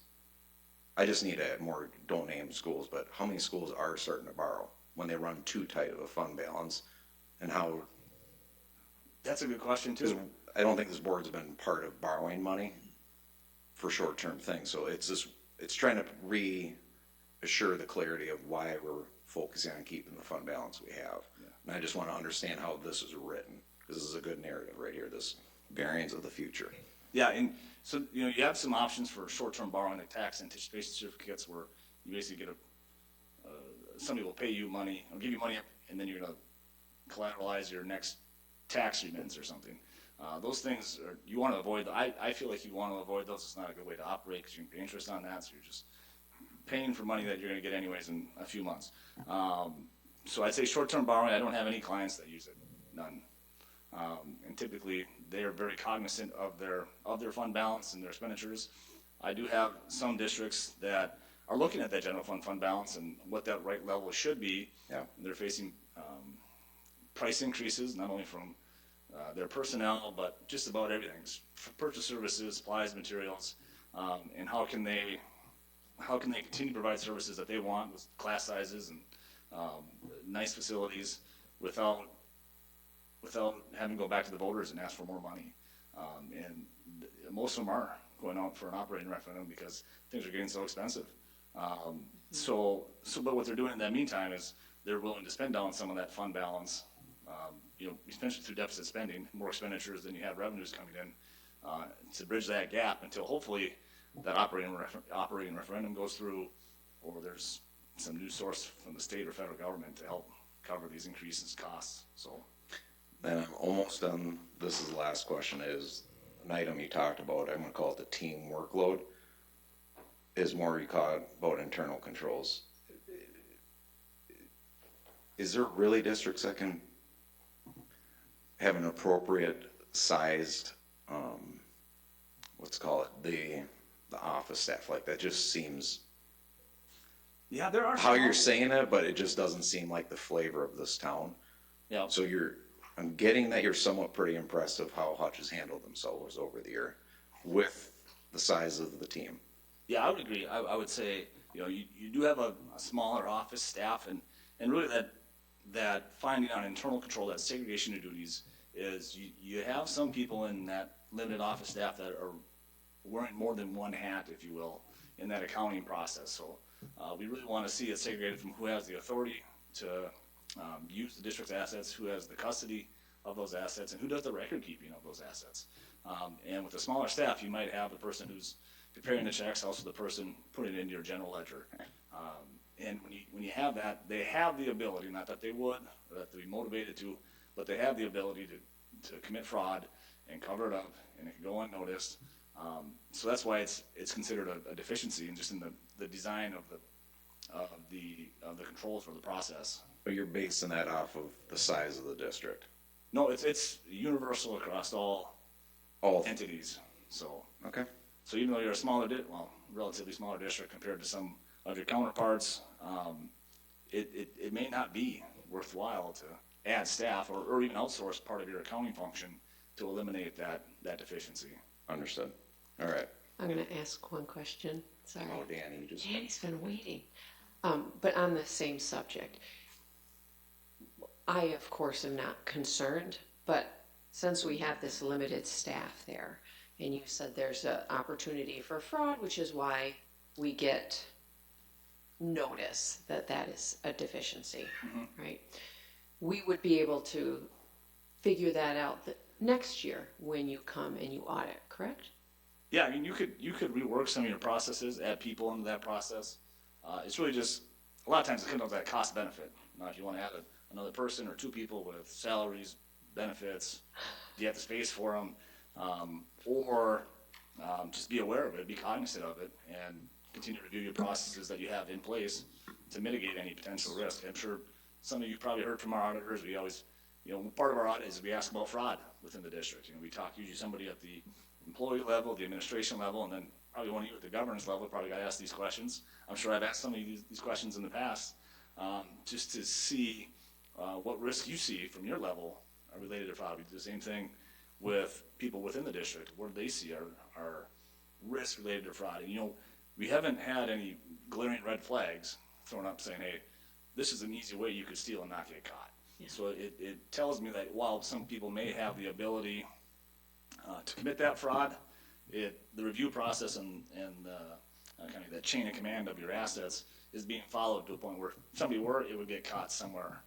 I just need to add more, don't name schools, but how many schools are starting to borrow when they run too tight of a fund balance? And how, that's a good question because too. I don't think this board's been part of borrowing money for short-term things, so it's trying to reassure the clarity of why we're focusing on keeping the fund balance we have. Yeah. And I just want to understand how this is written, because this is a good narrative right here, this variance of the future. Yeah, and so, you know, you have some options for short-term borrowing, like tax anticipation certificates, where you basically get somebody will pay you money, or give you money, and then you're gonna collateralize your next tax remittances or something. Those things you want to avoid. I feel like you want to avoid those. It's not a good way to operate because you can pay interest on that, so you're just paying for money that you're going to get anyways in a few months. So I'd say short-term borrowing, I don't have any clients that use it, none. And typically they are very cognizant of their fund balance and their expenditures. I do have some districts that are looking at that general fund balance and what that right level should be. Yeah. They're facing price increases, not only from their personnel, but just about everything. Purchase services, supplies, materials, and how can they continue to provide services that they want with class sizes and nice facilities without having to go back to the voters and ask for more money. And most of them are going out for an operating referendum because things are getting so expensive. But what they're doing in that meantime is they're willing to spend down some of that fund balance, especially through deficit spending, more expenditures than you have revenues coming in, to bridge that gap until hopefully that operating referendum goes through, or there's some new source from the state or federal government to help cover these increases costs. So, And I'm almost done. This is the last question, is an item you talked about, I'm gonna call it the team workload, is more you call it about internal controls. Is there really districts that can have an appropriate sized, let's call it the office staff? Like, that just seems, yeah, there are how some- you're saying it, but it just doesn't seem like the flavor of this town. Yeah. So I'm getting that you're somewhat pretty impressed of how Hutch has handled themselves over the year with the size of the team. Yeah, I would agree. I would say, you do have a smaller office staff, and really that finding on internal control, that segregation of duties, is you have some people in that limited office staff that are wearing more than one hat, if you will, in that accounting process. So we really want to see it segregated from who has the authority to use the district's assets, who has the custody of those assets, and who does the record keeping of those assets. And with a smaller staff, you might have the person who's preparing the checks, also the person putting it into your general ledger. And when you have that, they have the ability, not that they would, or that they'd be motivated to, but they have the ability to commit fraud and cover it up, and it can go unnoticed. So that's why it's considered a deficiency, and just in the design of the controls for the process. But you're basing that off of the size of the district. No, it's universal across all All entities. So okay. So even though you're a relatively smaller district compared to some of your counterparts, it may not be worthwhile to add staff or even outsource part of your accounting function to eliminate that deficiency. Understood. All right. I'm going to ask one question. Sorry. Oh, Danny, you just. Danny's been waiting. But on the same subject, I, of course, am not concerned, but since we have this limited staff there, and you said there's an opportunity for fraud, which is why we get notice that that is a deficiency, right? We would be able to figure that out next year when you come and you audit, correct? Yeah, I mean, you could rework some of your processes, add people into that process. It's really just, a lot of times it comes down to that cost benefit. Now, if you want to add another person or two people with salaries, benefits, do you have the space for them? Or just be aware of it, be cognizant of it, and continue to review your processes that you have in place to mitigate any potential risk. I'm sure some of you probably heard from our auditors, we always You know, part of our audit is we ask about fraud within the district. You know, we talk usually somebody at the employee level, the administration level, and then probably one of you at the governance level probably got to ask these questions. I'm sure I've asked some of you these questions in the past, just to see what risk you see from your level related to fraud. We do the same thing with people within the district. What do they see are risks related to fraud? And, you know, we haven't had any glaring red flags thrown up saying, hey, this is an easy way you could steal and not get caught. Yeah. So it tells me that while some people may have the ability to commit that fraud, the review process and kind of that chain of command of your assets is being followed to a point where if somebody were, it would get caught somewhere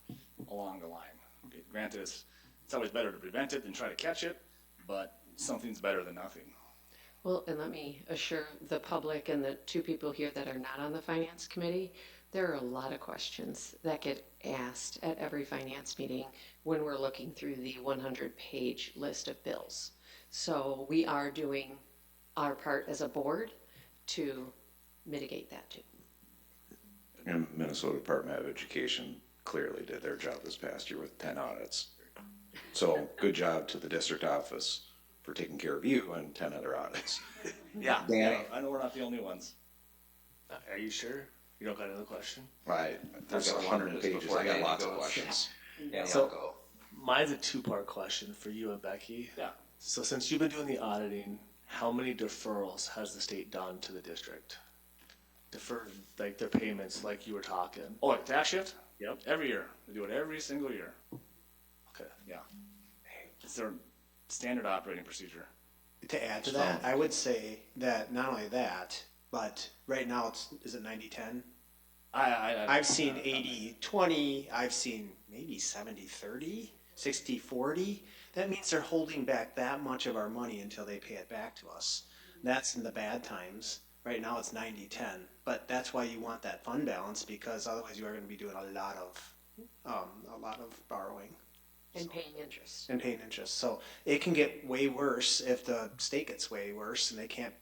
along the line. Okay, granted, it's always better to prevent it than try to catch it, but something's better than nothing. Well, and let me assure the public and the two people here that are not on the finance committee, there are a lot of questions that get asked at every finance meeting when we're looking through the 100-page list of bills. So we are doing our part as a board to mitigate that too. And Minnesota Department of Education clearly did their job this past year with 10 audits. So good job to the district office for taking care of you and 10 other audits. Yeah, Danny? I know we're not the only ones. Are you sure? You don't got another question? There's 100 pages, I got lots of questions. Yeah, so mine's a two-part question for you and Becky. Yeah. So since you've been doing the auditing, how many deferrals has the state done to the district? Deferred, like their payments, like you were talking. Oh, like tax shift? Yep. Every year. They do it every single year. Okay. Yeah. It's their standard operating procedure. To add to that, I would say that not only that, but right now is it 90-10? I've seen 80-20, I've seen maybe 70-30, 60-40. That means they're holding back that much of our money until they pay it back to us. That's in the bad times. Right now it's 90-10, but that's why you want that fund balance, because otherwise you are going to be doing a lot of borrowing. And paying interest. And paying interest. So it can get way worse if the state gets way worse and they can't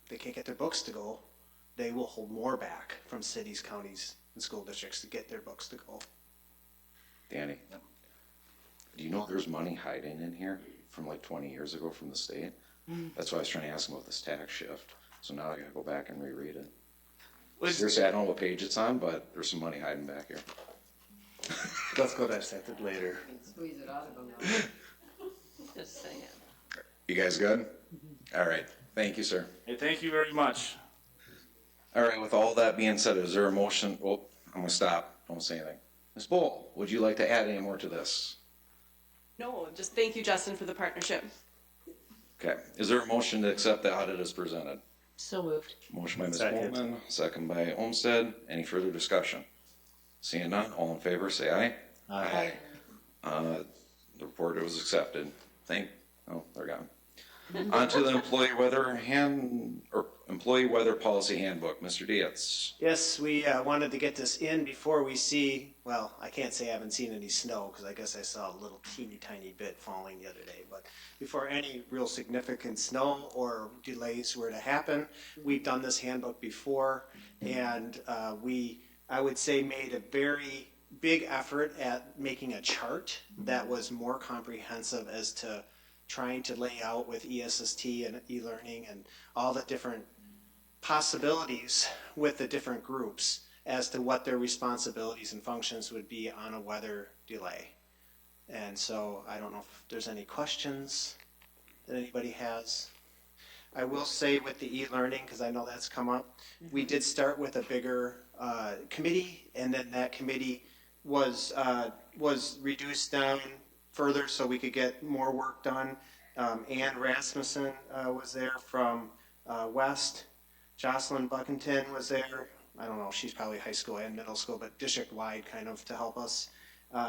get their books to go. They will hold more back from cities, counties, and school districts to get their books to go. Danny, do you know there's money hiding in here from like 20 years ago from the state? That's why I was trying to ask him about this tax shift. So now I gotta go back and reread it. Seriously, I don't know what page it's on, but there's some money hiding back here. Let's go dissect it later. Squeeze it out of them now. Just saying. You guys good? All right. Thank you, sir. Hey, thank you very much. All right. With all that being said, is there a motion? Well, I'm gonna stop. Don't say anything. Ms. Bull, would you like to add any more to this? No, just thank you, Justin, for the partnership. Okay. Is there a motion to accept the audit as presented? So moved. Motion by Ms. Second. Bowman, second by Olmsted. Any further discussion? Seeing none, all in favor, say aye. Aye. The report was accepted. They're gone. On to the employee weather policy handbook. Mr. Dietz. Yes, we wanted to get this in before we see, well, I can't say I haven't seen any snow, because I guess I saw a little teeny tiny bit falling the other day, but before any real significant snow or delays were to happen, we've done this handbook before, and I would say, made a very big effort at making a chart that was more comprehensive as to trying to lay out with ESST and e-learning and all the different possibilities with the different groups as to what their responsibilities and functions would be on a weather delay. And so I don't know if there's any questions that anybody has. I will say with the e-learning, because I know that's come up, we did start with a bigger committee, and then that committee was reduced down further so we could get more work done. Ann Rasmussen was there from West. Jocelyn Buckington was there. I don't know, she's probably high school and middle school, but district-wide kind of to help us.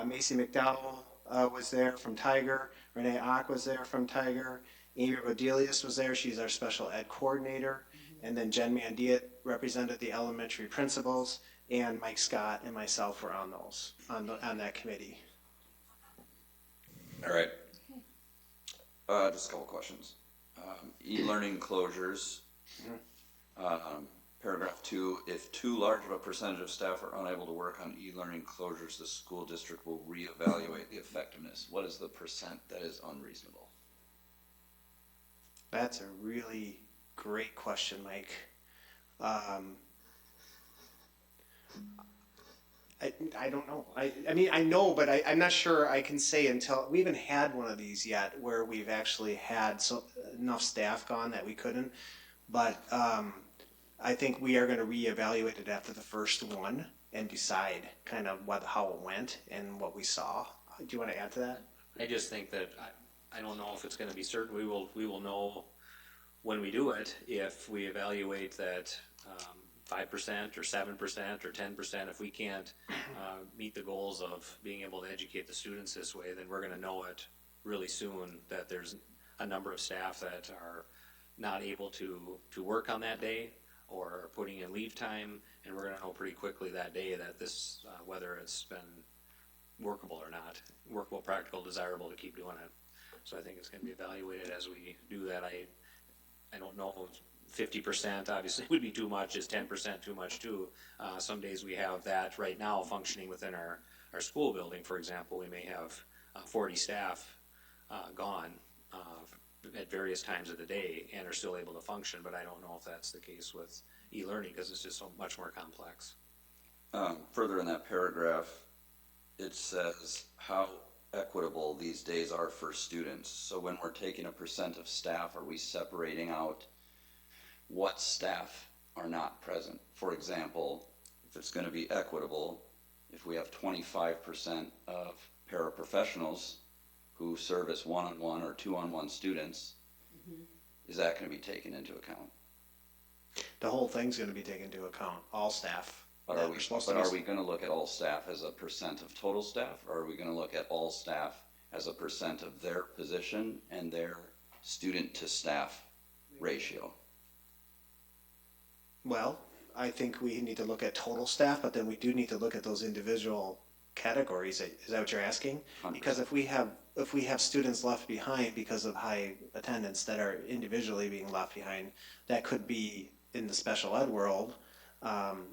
Macy McDowell was there from Tiger. Renee Ock was there from Tiger. Amy Rodelius was there. She's our special ed coordinator. And then Jen Mandiet represented the elementary principals, and Mike Scott and myself were on on that committee. All right. Just a couple questions. E-learning closures. paragraph 2, if too large of a percentage of staff are unable to work on e-learning closures, the school district will reevaluate the effectiveness. What is the percent that is unreasonable? That's a really great question, Mike. I don't know. I mean, I know, but I'm not sure I can say until, we haven't had one of these yet where we've actually had enough staff gone that we couldn't. But I think we are going to reevaluate it after the first one and decide kind of how it went and what we saw. Do you want to add to that? I just think that I don't know if it's going to be certain. We will know when we do it if we evaluate that 5% or 7% or 10%. If we can't meet the goals of being able to educate the students this way, then we're going to know it really soon that there's a number of staff that are not able to work on that day or putting in leave time, and we're going to know pretty quickly that day that this whether it's been workable or not, workable, practical, desirable to keep doing it. So I think it's going to be evaluated as we do that. I don't know. 50% obviously would be too much. Is 10% too much too? Some days we have that right now functioning within our school building. For example, we may have 40 staff gone at various times of the day and are still able to function, but I don't know if that's the case with e-learning because it's just so much more complex. Further in that paragraph, it says how equitable these days are for students. So when we're taking a percent of staff, are we separating out what staff are not present? For example, if it's going to be equitable, if we have 25% of paraprofessionals who serve as one-on-one or two-on-one students, is that going to be taken into account? The whole thing's going to be taken into account, all staff. But are we going to look at all staff as a percent of total staff, or are we going to look at all staff as a percent of their position and their student-to-staff ratio? Well, I think we need to look at total staff, but then we do need to look at those individual categories. Is that what you're asking? 100%. Because if we have students left behind because of high attendance that are individually being left behind, that could be in the special ed world.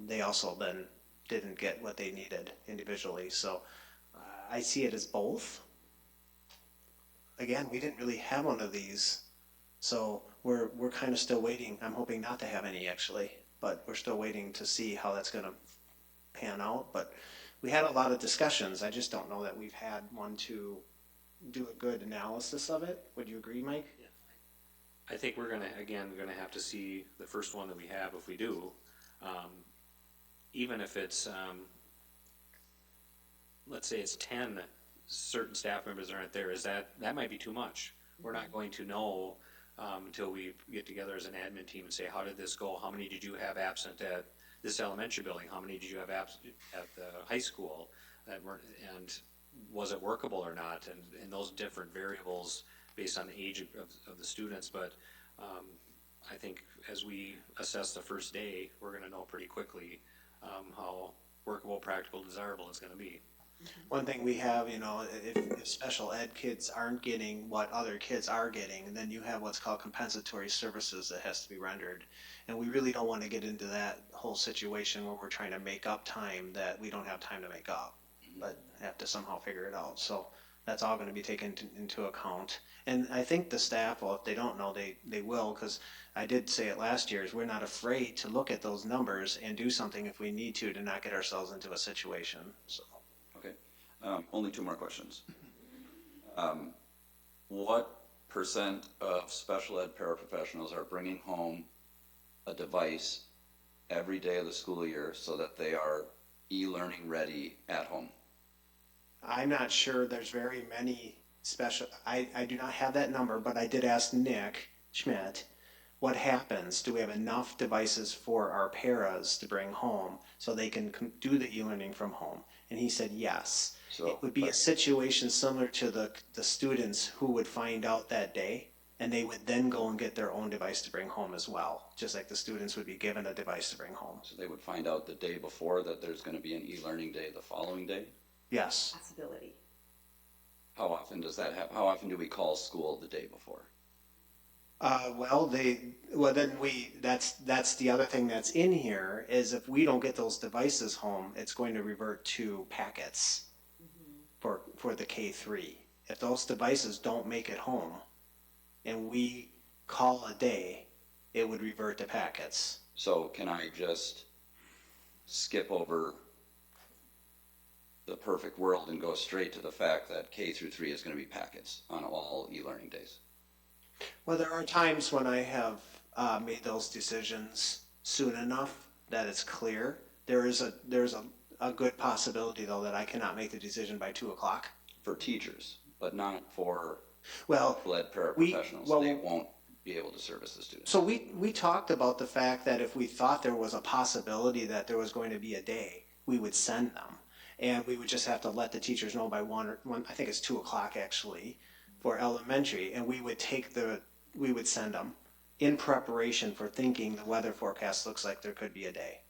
They also then didn't get what they needed individually. So I see it as both. Again, we didn't really have one of these, so we're kind of still waiting. I'm hoping not to have any actually, but we're still waiting to see how that's going to pan out. But we had a lot of discussions. I just don't know that we've had one to do a good analysis of it. Would you agree, Mike? Yeah. I think we're going to have to see the first one that we have if we do. Even if it's, let's say it's 10 certain staff members aren't there, that might be too much. We're not going to know until we get together as an admin team and say, how did this go? How many did you have absent at this elementary building? How many did you have absent at the high school? And was it workable or not? And those different variables based on the age of the students. But I think as we assess the first day, we're going to know pretty quickly how workable, practical, desirable it's going to be. One thing we have, if special ed kids aren't getting what other kids are getting, then you have what's called compensatory services that has to be rendered. And we really don't want to get into that whole situation where we're trying to make up time that we don't have time to make up, but have to somehow figure it out. So that's all going to be taken into account. And I think the staff, well, if they don't know, they will, because I did say it last year, is we're not afraid to look at those numbers and do something if we need to not get ourselves into a situation. So. Okay. Only two more questions. What percent of special ed paraprofessionals are bringing home a device every day of the school year so that they are e-learning ready at home? I'm not sure there's very many I do not have that number, but I did ask Nick Schmidt, what happens? Do we have enough devices for our paras to bring home so they can do the e-learning from home? And he said yes. So, it would be a situation similar to the students who would find out that day, and they would then go and get their own device to bring home as well, just like the students would be given a device to bring home. So they would find out the day before that there's going to be an e-learning day the following day? Yes. Possibility. How often does that happen? How often do we call school the day before? That's the other thing that's in here, is if we don't get those devices home, it's going to revert to packets for the K3. If those devices don't make it home and we call a day, it would revert to packets. So can I just skip over the perfect world and go straight to the fact that K through 3 is going to be packets on all e-learning days? Well, there are times when I have made those decisions soon enough that it's clear. There's a good possibility, though, that I cannot make the decision by 2 o'clock. For teachers, but not for Well, lead paraprofessionals. They won't be able to service the students. So we talked about the fact that if we thought there was a possibility that there was going to be a day, we would send them. And we would just have to let the teachers know by one, I think it's 2 o'clock actually, for elementary, and we would send them in preparation for thinking the weather forecast looks like there could be a day.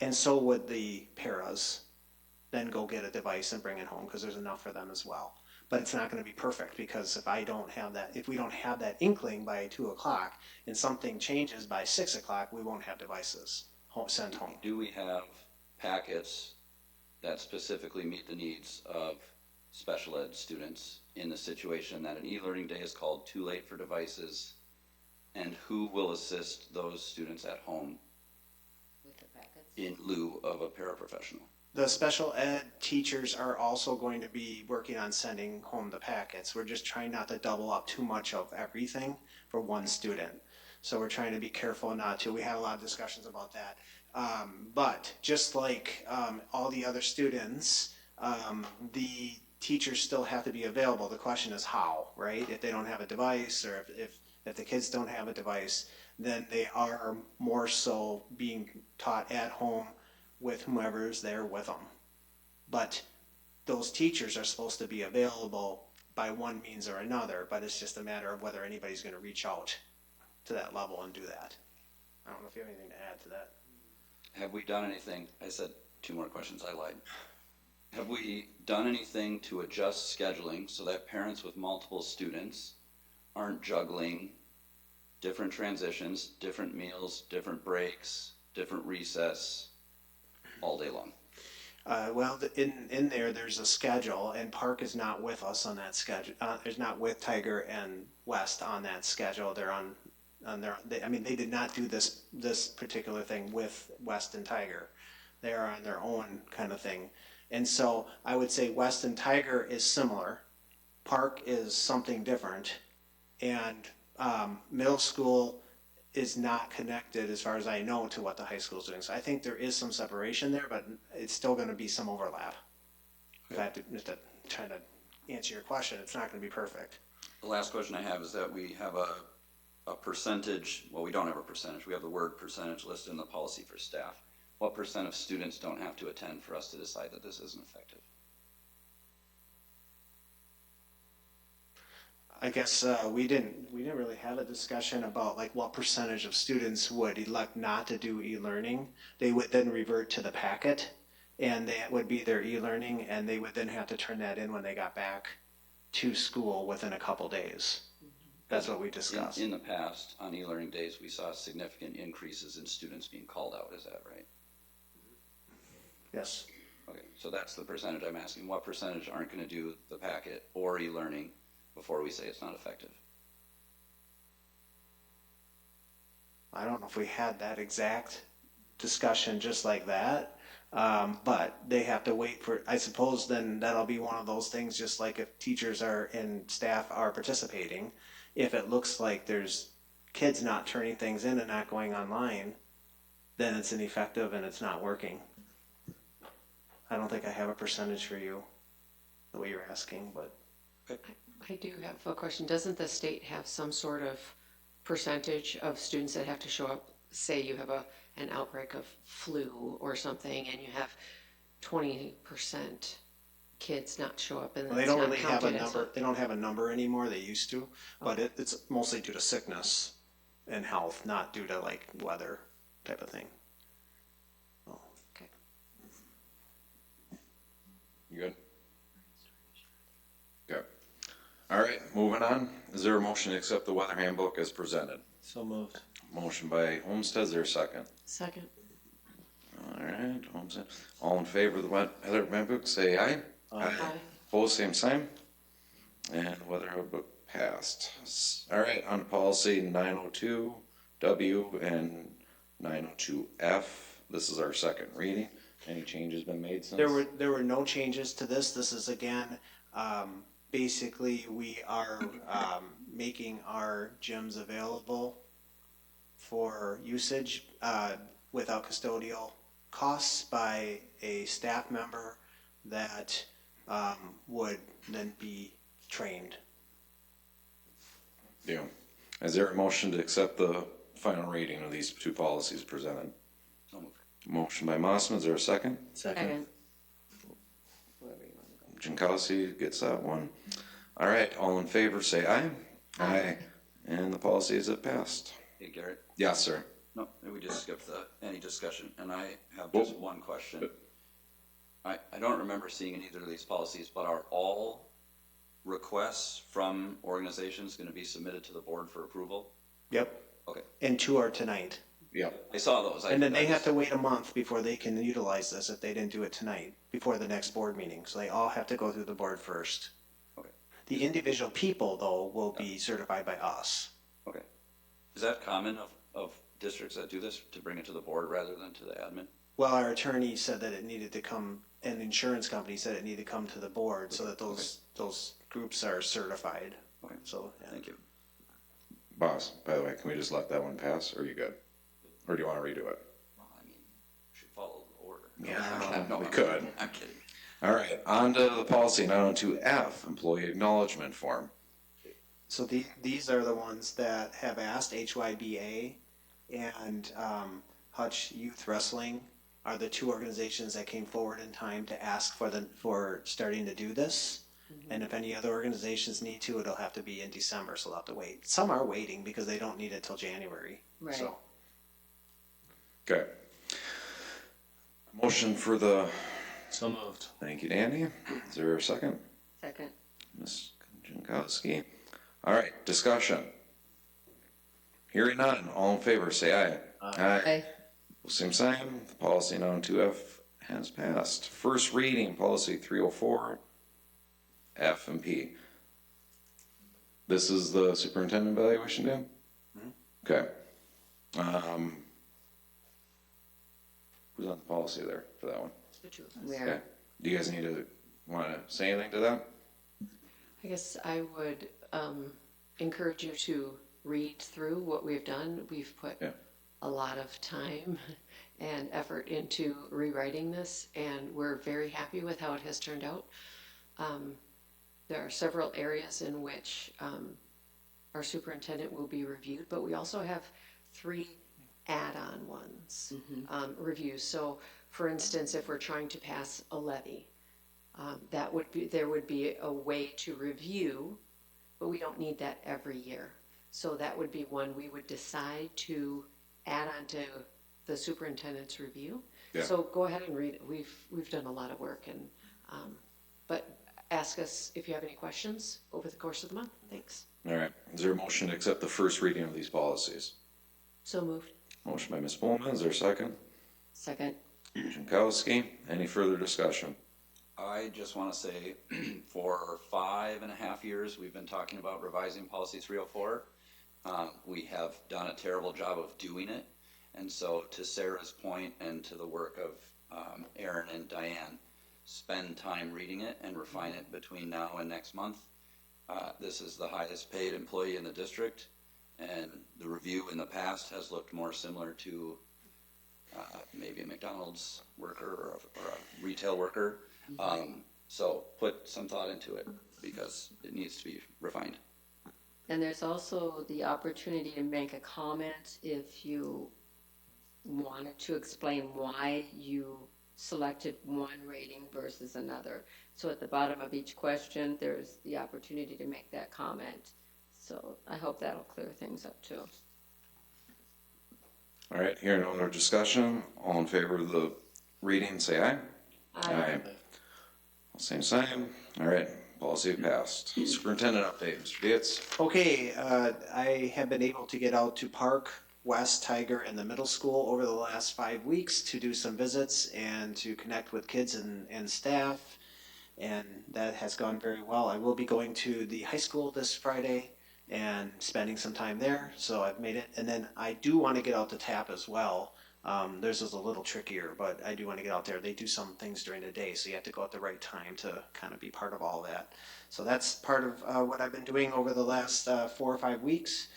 And so would the paras then go get a device and bring it home, because there's enough for them as well. But it's not going to be perfect, because if we don't have that inkling by 2 o'clock and something changes by 6 o'clock, we won't have devices sent home. Do we have packets that specifically meet the needs of special ed students in the situation that an e-learning day is called too late for devices, and who will assist those students at home With the packets? in lieu of a paraprofessional? The special ed teachers are also going to be working on sending home the packets. We're just trying not to double up too much of everything for one student. So we're trying to be careful not to. We had a lot of discussions about that. But just like all the other students, the teachers still have to be available. The question is how, right? If they don't have a device, or if the kids don't have a device, then they are more so being taught at home with whomever's there with them. But those teachers are supposed to be available by one means or another, but it's just a matter of whether anybody's going to reach out to that level and do that. I don't know if you have anything to add to that. Have we done anything? I said 2 more questions, I lied. Have we done anything to adjust scheduling so that parents with multiple students aren't juggling different transitions, different meals, different breaks, different recess all day long? Well, in there's a schedule, and Park is not with us on that schedule. Is not with Tiger and West on that schedule. They're on their. They did not do this particular thing with West and Tiger. They are on their own kind of thing, and so I would say West and Tiger is similar. Park is something different, and middle school is not connected, as far as I know, to what the high school is doing. So I think there is some separation there, but it's still going to be some overlap. If I have to try to answer your question, it's not going to be perfect. The last question I have is that we have a percentage, well, we don't have a percentage, we have the word percentage listed in the policy for staff. What % of students don't have to attend for us to decide that this isn't effective? I guess we didn't really have a discussion about like what percentage of students would elect not to do e-learning. They would then revert to the packet, and that would be their e-learning, and they would then have to turn that in when they got back to school within a couple days. That's what we discussed. In the past, on e-learning days, we saw significant increases in students being called out. Is that right? Yes. Okay, so that's the percentage I'm asking. What percentage aren't going to do the packet or e-learning before we say it's not effective? I don't know if we had that exact discussion just like that, but they have to wait for, I suppose then that'll be one of those things, just like if teachers are and staff are participating, if it looks like there's kids not turning things in and not going online, then it's ineffective and it's not working. I don't think I have a percentage for you, the way you're asking, but. I do have a question. Doesn't the state have some sort of percentage of students that have to show up? Say you have an outbreak of flu or something, and you have 20% kids not show up, and Well, they don't really have a number. They don't have a number anymore. They used to, but it's mostly due to sickness and health, not due to like weather type of thing. Oh. Okay. You good? Okay. All right, moving on. Is there a motion to accept the weather handbook as presented? So moved. Motion by Homestead, is there a second? Second. All right, Homestead. All in favor of the weather handbook, say aye. Aye. Opposed, same sign. And weather handbook passed. All right, on to policy 902W and 902F. This is our second reading. Any changes been made since? There were no changes to this. This is again, basically we are making our gyms available for usage without custodial costs by a staff member that would then be trained. Yeah. Is there a motion to accept the final reading of these two policies presented? So moved. Motion by Mossman, is there a second? Second. Jankowski gets that one. All right, all in favor, say aye. Aye. And the policy is passed. Hey, Garrett? Yes, sir. No, we just skipped any discussion, and I have just one question. I don't remember seeing in either of these policies, but are all requests from organizations gonna be submitted to the board for approval? Yep. Okay. And 2 are tonight. Yep. I saw those. And then they have to wait a month before they can utilize this if they didn't do it tonight, before the next board meeting. So they all have to go through the board first. Okay. The individual people, though, will be certified by us. Okay. Is that common of districts that do this, to bring it to the board rather than to the admin? Well, our attorney said that it needed to come, and the insurance company said it needed to come to the board so that those groups are certified. Okay. So, yeah. Thank you. Boss, by the way, can we just let that one pass, or are you good? Or do you want to redo it? Well, I mean, we should follow the order. Yeah, No, we I'm could. kidding. I'm kidding. All right, on to the policy 902F, employee acknowledgement form. So these are the ones that have asked. HYBA and Hutch Youth Wrestling are the two organizations that came forward in time to ask for starting to do this. And if any other organizations need to, it'll have to be in December, so they'll have to wait. Some are waiting because they don't need it till January. Right. So. Okay. Motion for the, So moved. thank you, Danny. Is there a second? Second. Ms. Jankowski. All right, discussion. Hearing none, all in favor, say aye. Aye. Same sign, the policy 902F has passed. First reading, policy 304, F and P. This is the superintendent evaluation, Dan? Okay. Who's on the policy there for that one? Okay. Do you guys want to say anything to that? I guess I would encourage you to read through what we've done. We've put a lot of time and effort into rewriting this, and we're very happy with how it has turned out. There are several areas in which our superintendent will be reviewed, but we also have 3 add-on ones, reviews. So, for instance, if we're trying to pass a levy, there would be a way to review, but we don't need that every year. So that would be one we would decide to add on to the superintendent's review. Yeah. So go ahead and read it. We've done a lot of work, and but ask us if you have any questions over the course of the month. Thanks. All right. Is there a motion to accept the first reading of these policies? So moved. Motion by Ms. Pullman. Is there a second? Second. Jankowski. Any further discussion? I just want to say, for 5.5 years, we've been talking about revising policy 304. We have done a terrible job of doing it. And so to Sarah's point and to the work of Aaron and Diane, spend time reading it and refine it between now and next month. This is the highest paid employee in the district, and the review in the past has looked more similar to maybe a McDonald's worker or a retail worker. So put some thought into it because it needs to be refined. And there's also the opportunity to make a comment if you wanted to explain why you selected one rating versus another. So at the bottom of each question, there's the opportunity to make that comment. So I hope that'll clear things up too. All right, hearing no other discussion, all in favor of the reading, say aye. Aye. Same sign. All right, Policy passed. Superintendent update, Mr. Dietz. Okay, I have been able to get out to Park, West, Tiger, and the middle school over the last 5 weeks to do some visits and to connect with kids and staff, and that has gone very well. I will be going to the high school this Friday and spending some time there, so I've made it. And then I do want to get out to TAP as well. Theirs is a little trickier, but I do want to get out there. They do some things during the day, so you have to go at the right time to kind of be part of all that. So that's part of what I've been doing over the last 4 or 5 weeks.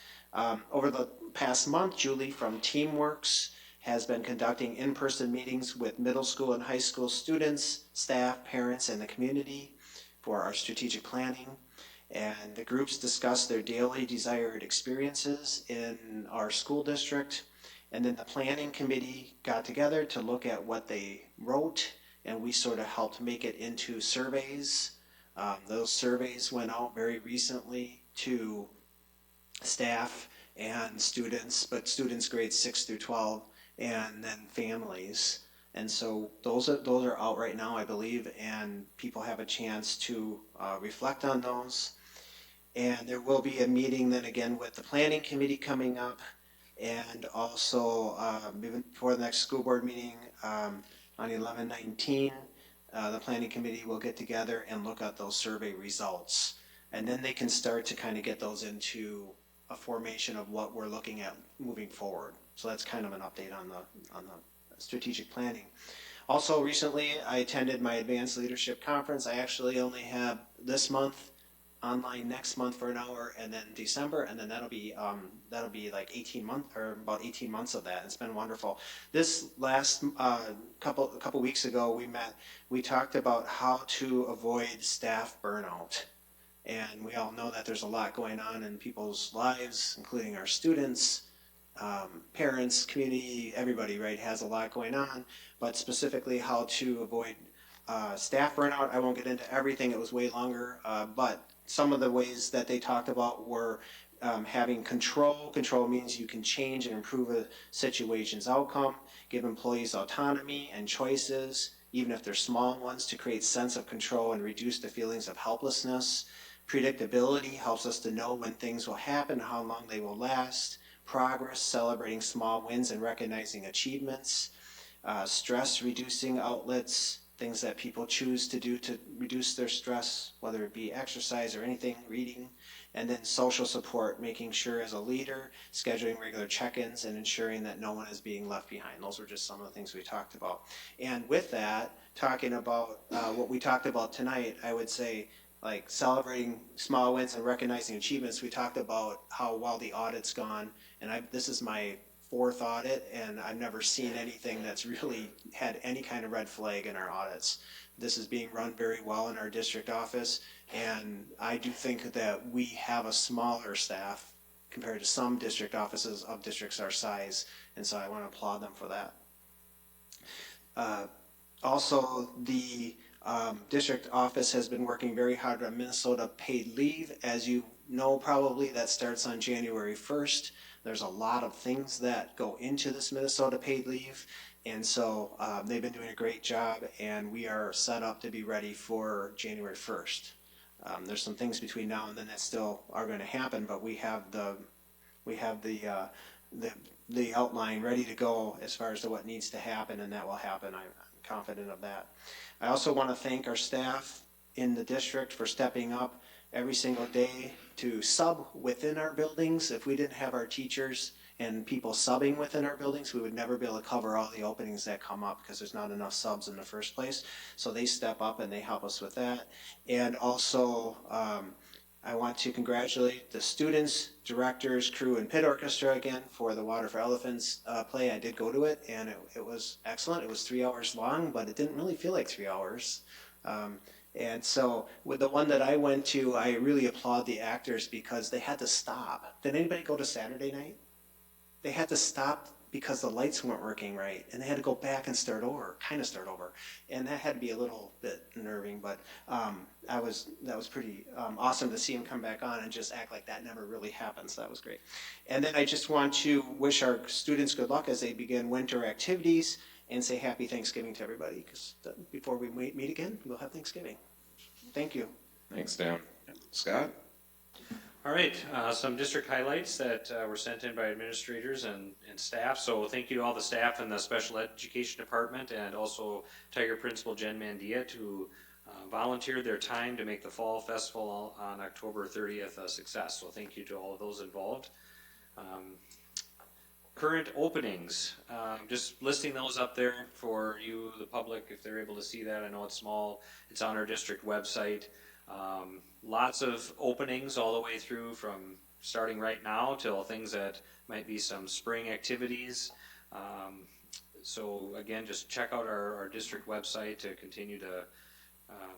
Over the past month, Julie from Teamworks has been conducting in-person meetings with middle school and high school students, staff, parents, and the community for our strategic planning. And the groups discuss their daily desired experiences in our school district. And then the planning committee got together to look at what they wrote, and we sort of helped make it into surveys. Those surveys went out very recently to staff and students, but students grades 6 through 12, and then families. And so those are out right now, I believe, and people have a chance to reflect on those. And there will be a meeting then again with the planning committee coming up, and also even before the next school board meeting on 11/19, the planning committee will get together and look at those survey results, and then they can start to kind of get those into a formation of what we're looking at moving forward. So that's kind of an update on the strategic planning. Also recently I attended my advanced leadership conference. I actually only have this month online, next month for an hour, and then December, and then that'll be like 18 months or about 18 months of that. It's been wonderful. This last couple weeks ago we talked about how to avoid staff burnout. And we all know that there's a lot going on in people's lives, including our students, parents, community, everybody, right, has a lot going on, but specifically how to avoid staff burnout. I won't get into everything, it was way longer, but some of the ways that they talked about were having control. Control means you can change and improve a situation's outcome, give employees autonomy and choices, even if they're small ones, to create sense of control and reduce the feelings of helplessness. Predictability helps us to know when things will happen, how long they will last. Progress, celebrating small wins and recognizing achievements. Stress reducing outlets, things that people choose to do to reduce their stress, whether it be exercise or anything, reading. And then social support, making sure as a leader, scheduling regular check-ins and ensuring that no one is being left behind. Those were just some of the things we talked about. And with that, talking about what we talked about tonight, I would say, like celebrating small wins and recognizing achievements. We talked about how well the audit's gone, and this is my 4th audit, and I've never seen anything that's really had any kind of red flag in our audits. This is being run very well in our district office, and I do think that we have a smaller staff compared to some district offices of districts our size, and so I want to applaud them for that. Also, the district office has been working very hard on Minnesota paid leave. As you know, probably that starts on January 1st. There's a lot of things that go into this Minnesota paid leave, and so they've been doing a great job, and we are set up to be ready for January 1st. There's some things between now and then that still are going to happen, but we have the outline ready to go as far as to what needs to happen, and that will happen. I'm confident of that. I also want to thank our staff in the district for stepping up every single day to sub within our buildings. If we didn't have our teachers and people subbing within our buildings, we would never be able to cover all the openings that come up because there's not enough subs in the first place. So they step up and they help us with that. And also, I want to congratulate the students, directors, crew, and pit orchestra again for the Water for Elephants play. I did go to it, and it was excellent. It was 3 hours long, but it didn't really feel like 3 hours. And so with the one that I went to, I really applaud the actors because they had to stop. Did anybody go to Saturday night? They had to stop because the lights weren't working right, and they had to go back and start over. And that had to be a little bit nerving, but that was pretty awesome to see him come back on and just act like that never really happened. So that was great. And then I just want to wish our students good luck as they begin winter activities and say happy Thanksgiving to everybody, because before we meet again, we'll have Thanksgiving. Thank you. Thanks, Dan. Scott? All right, some district highlights that were sent in by administrators and staff. So thank you to all the staff in the special education department and also Tiger Principal Jen Mandiet who volunteered their time to make the Fall Festival on October 30th a success. So thank you to all of those involved. Current openings, just listing those up there for you, the public, if they're able to see that. I know it's small, it's on our district website. Lots of openings all the way through from starting right now till things that might be some spring activities. So again, just check out our district website to continue to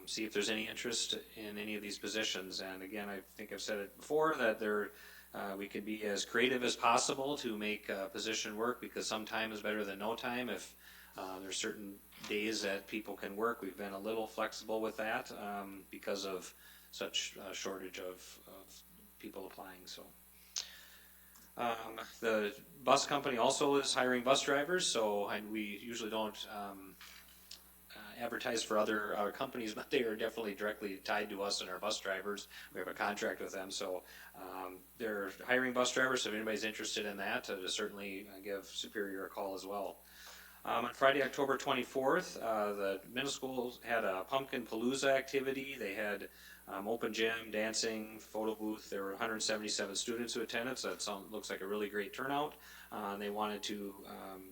see if there's any interest in any of these positions. And again, I think I've said it before that we could be as creative as possible to make a position work because some time is better than no time. If there's certain days that people can work, we've been a little flexible with that because of such a shortage of people applying. So the bus company also is hiring bus drivers, so we usually don't advertise for other companies, but they are definitely directly tied to us and our bus drivers. We have a contract with them, so they're hiring bus drivers. So if anybody's interested in that, to certainly give Superior a call as well. On Friday, October 24th, the middle school had a Pumpkin Palooza activity. They had open gym, dancing, photo booth. There were 177 students who attended, so that looks like a really great turnout. They wanted to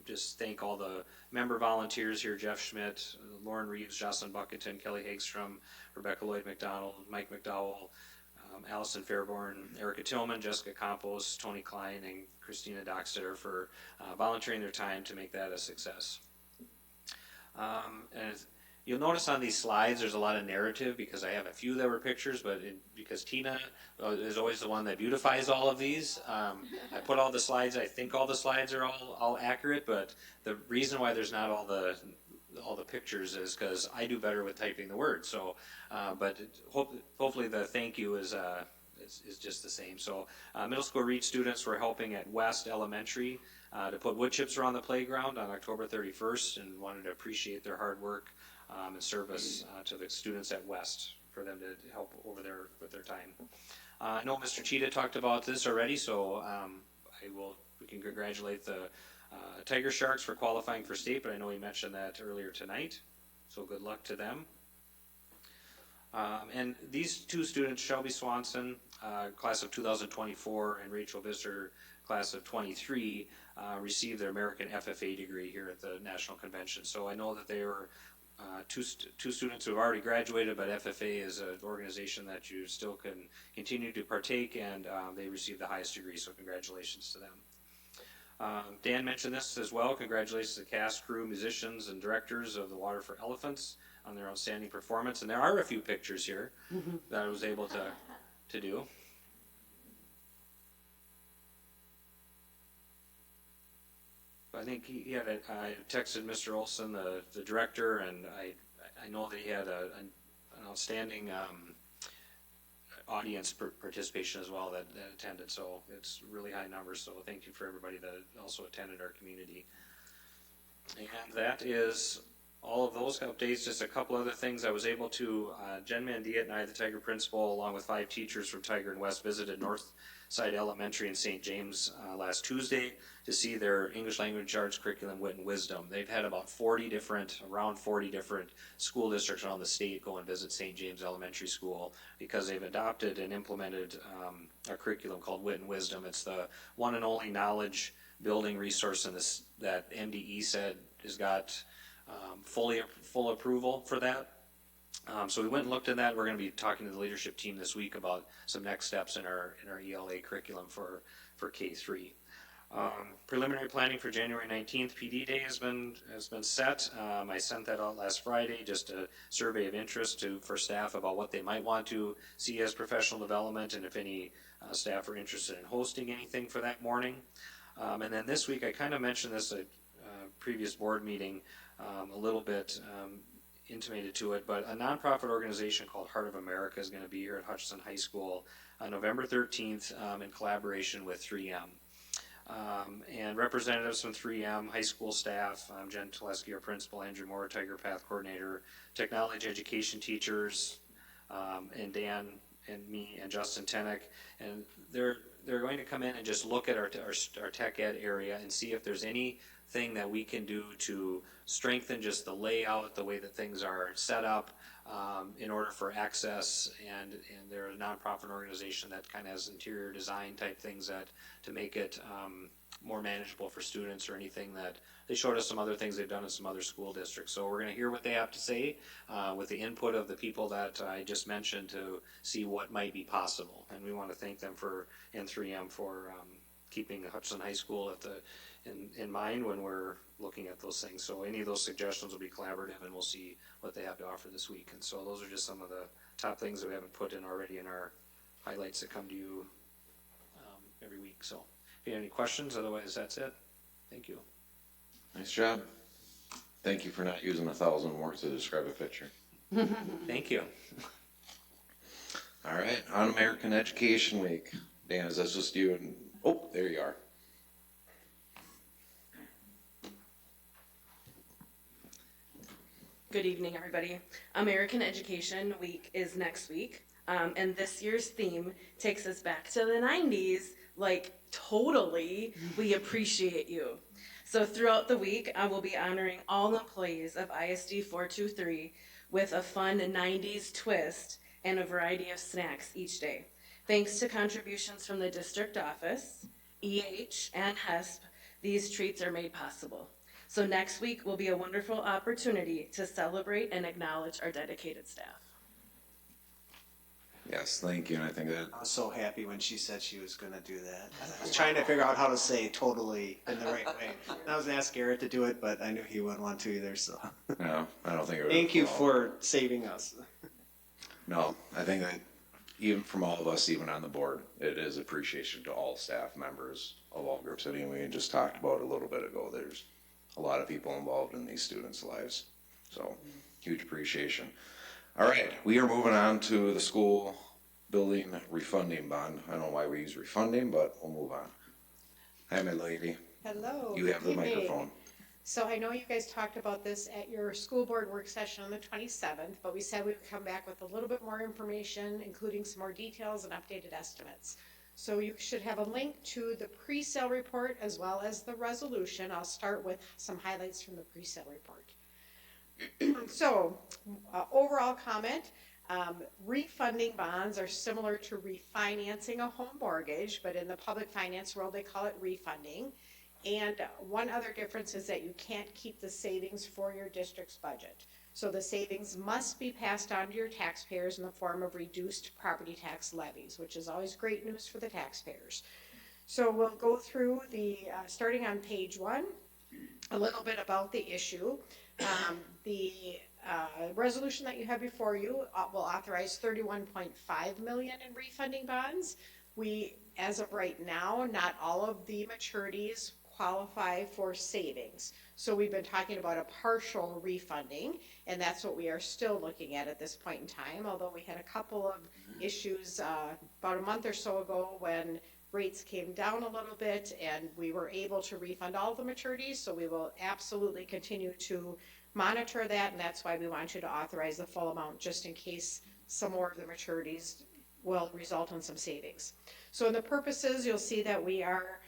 just thank all the member volunteers here, Jeff Schmidt, Lauren Reeves, Jocelyn Bucketon, Kelly Hagstrom, Rebecca Lloyd McDonald, Mike McDowell, Allison Fairborn, Erica Tillman, Jessica Campos, Tony Klein, and Christina Dockstetter for volunteering their time to make that a success. And you'll notice on these slides there's a lot of narrative because I have a few that were pictures, but because Tina is always the one that beautifies all of these, I put all the slides. I think all the slides are all accurate, but the reason why there's not all the pictures is because I do better with typing the words. So, but hopefully the thank you is just the same. So, middle school REACH students were helping at West Elementary to put wood chips around the playground on October 31st, and wanted to appreciate their hard work and service to the students at West for them to help over there with their time. I know Mr. Cheetah talked about this already, so we can congratulate the Tiger Sharks for qualifying for state, but I know he mentioned that earlier tonight, so good luck to them. And these two students, Shelby Swanson, class of 2024, and Rachel Visser, class of 23, received their American FFA degree here at the National Convention. So I know that they were two students who have already graduated, but FFA is an organization that you still can continue to partake, and they received the highest degree, so congratulations to them. Dan mentioned this as well. Congratulations to the cast, crew, musicians, and directors of the Water for Elephants on their outstanding performance. And there are a few pictures here that I was able to do. I think I texted Mr. Olson, the director, and I know that he had an outstanding audience participation as well that attended, so it's really high numbers, so thank you for everybody that also attended our community. And that is all of those updates. Just a couple other things I was able to, Jen Mandiet and I, the Tiger principal, along with 5 teachers from Tiger and West, visited Northside Elementary in St. James last Tuesday to see their English language arts curriculum, Wit and Wisdom. They've had around 40 different school districts around the state go and visit St. James Elementary School because they've adopted and implemented a curriculum called Wit and Wisdom. It's the one and only knowledge building resource in this that MDE said has got full approval for that. So we went and looked at that. We're going to be talking to the leadership team this week about some next steps in our ELA curriculum for K-3. Preliminary planning for January 19th PD Day has been set. I sent that out last Friday, just a survey of interest for staff about what they might want to see as professional development, and if any staff are interested in hosting anything for that morning. And then this week, I kind of mentioned this at a previous board meeting, a little bit intimated to it, but a nonprofit organization called Heart of America is going to be here at Hutchinson High School on November 13th in collaboration with 3M. And representatives from 3M, high school staff, Jen Teleski, our principal, Andrew Moore, Tiger Path coordinator, technology education teachers, and Dan and me and Justin Tenick, and they're going to come in and just look at our tech ed area and see if there's anything that we can do to strengthen just the layout, the way that things are set up, in order for access, and they're a nonprofit organization that kind of has interior design type things that to make it more manageable for students, or anything that they showed us some other things they've done in some other school districts. So we're going to hear what they have to say with the input of the people that I just mentioned to see what might be possible. And we want to thank them for N3M for keeping Hutchinson High School at in mind when we're looking at those things. So any of those suggestions will be collaborative, and we'll see what they have to offer this week. And so those are just some of the top things that we haven't put in already in our highlights that come to you every week. So if you have any questions, otherwise that's it. Thank you. Nice job. Thank you for not using 1,000 words to describe a picture. Thank you. All right, on American Education Week. Dan, is that just you? And oh, there you are. Good evening, everybody. American Education Week is next week, and this year's theme takes us back to the 90s, like totally. We appreciate you. So throughout the week, I will be honoring all employees of ISD 423 with a fun 90s twist and a variety of snacks each day. Thanks to contributions from the district office, EH, and HESP, these treats are made possible. So next week will be a wonderful opportunity to celebrate and acknowledge our dedicated staff. Yes, thank you. And I think that I was so happy when she said she was going to do that. I was trying to figure out how to say totally in the right way. And I was going to ask Garrett to do it, but I knew he wouldn't want to either. So no, I don't think it would. Thank you for saving us. No, I think that even from all of us, even on the board, it is appreciation to all staff members of all Grove City. And we just talked about it a little bit ago. There's a lot of people involved in these students' lives. So huge appreciation. All right, we are moving on to the school building refunding bond. I don't know why we use refunding, but we'll move on. Hi, my lady. Hello. You have the microphone. So I know you guys talked about this at your school board work session on the 27th, but we said we would come back with a little bit more information, including some more details and updated estimates. So you should have a link to the pre-sale report as well as the resolution. I'll start with some highlights from the pre-sale report. So, overall comment, refunding bonds are similar to refinancing a home mortgage, but in the public finance world they call it refunding. And one other difference is that you can't keep the savings for your district's budget. So the savings must be passed on to your taxpayers in the form of reduced property tax levies, which is always great news for the taxpayers. So we'll go through starting on page 1, a little bit about the issue. The resolution that you have before you will authorize $31.5 million in refunding bonds. We, as of right now, not all of the maturities qualify for savings. So we've been talking about a partial refunding, and that's what we are still looking at this point in time, although we had a couple of issues about a month or so ago when rates came down a little bit and we were able to refund all the maturities. So we will absolutely continue to monitor that, and that's why we want you to authorize the full amount just in case some more of the maturities will result in some savings. So in the purposes, you'll see that we are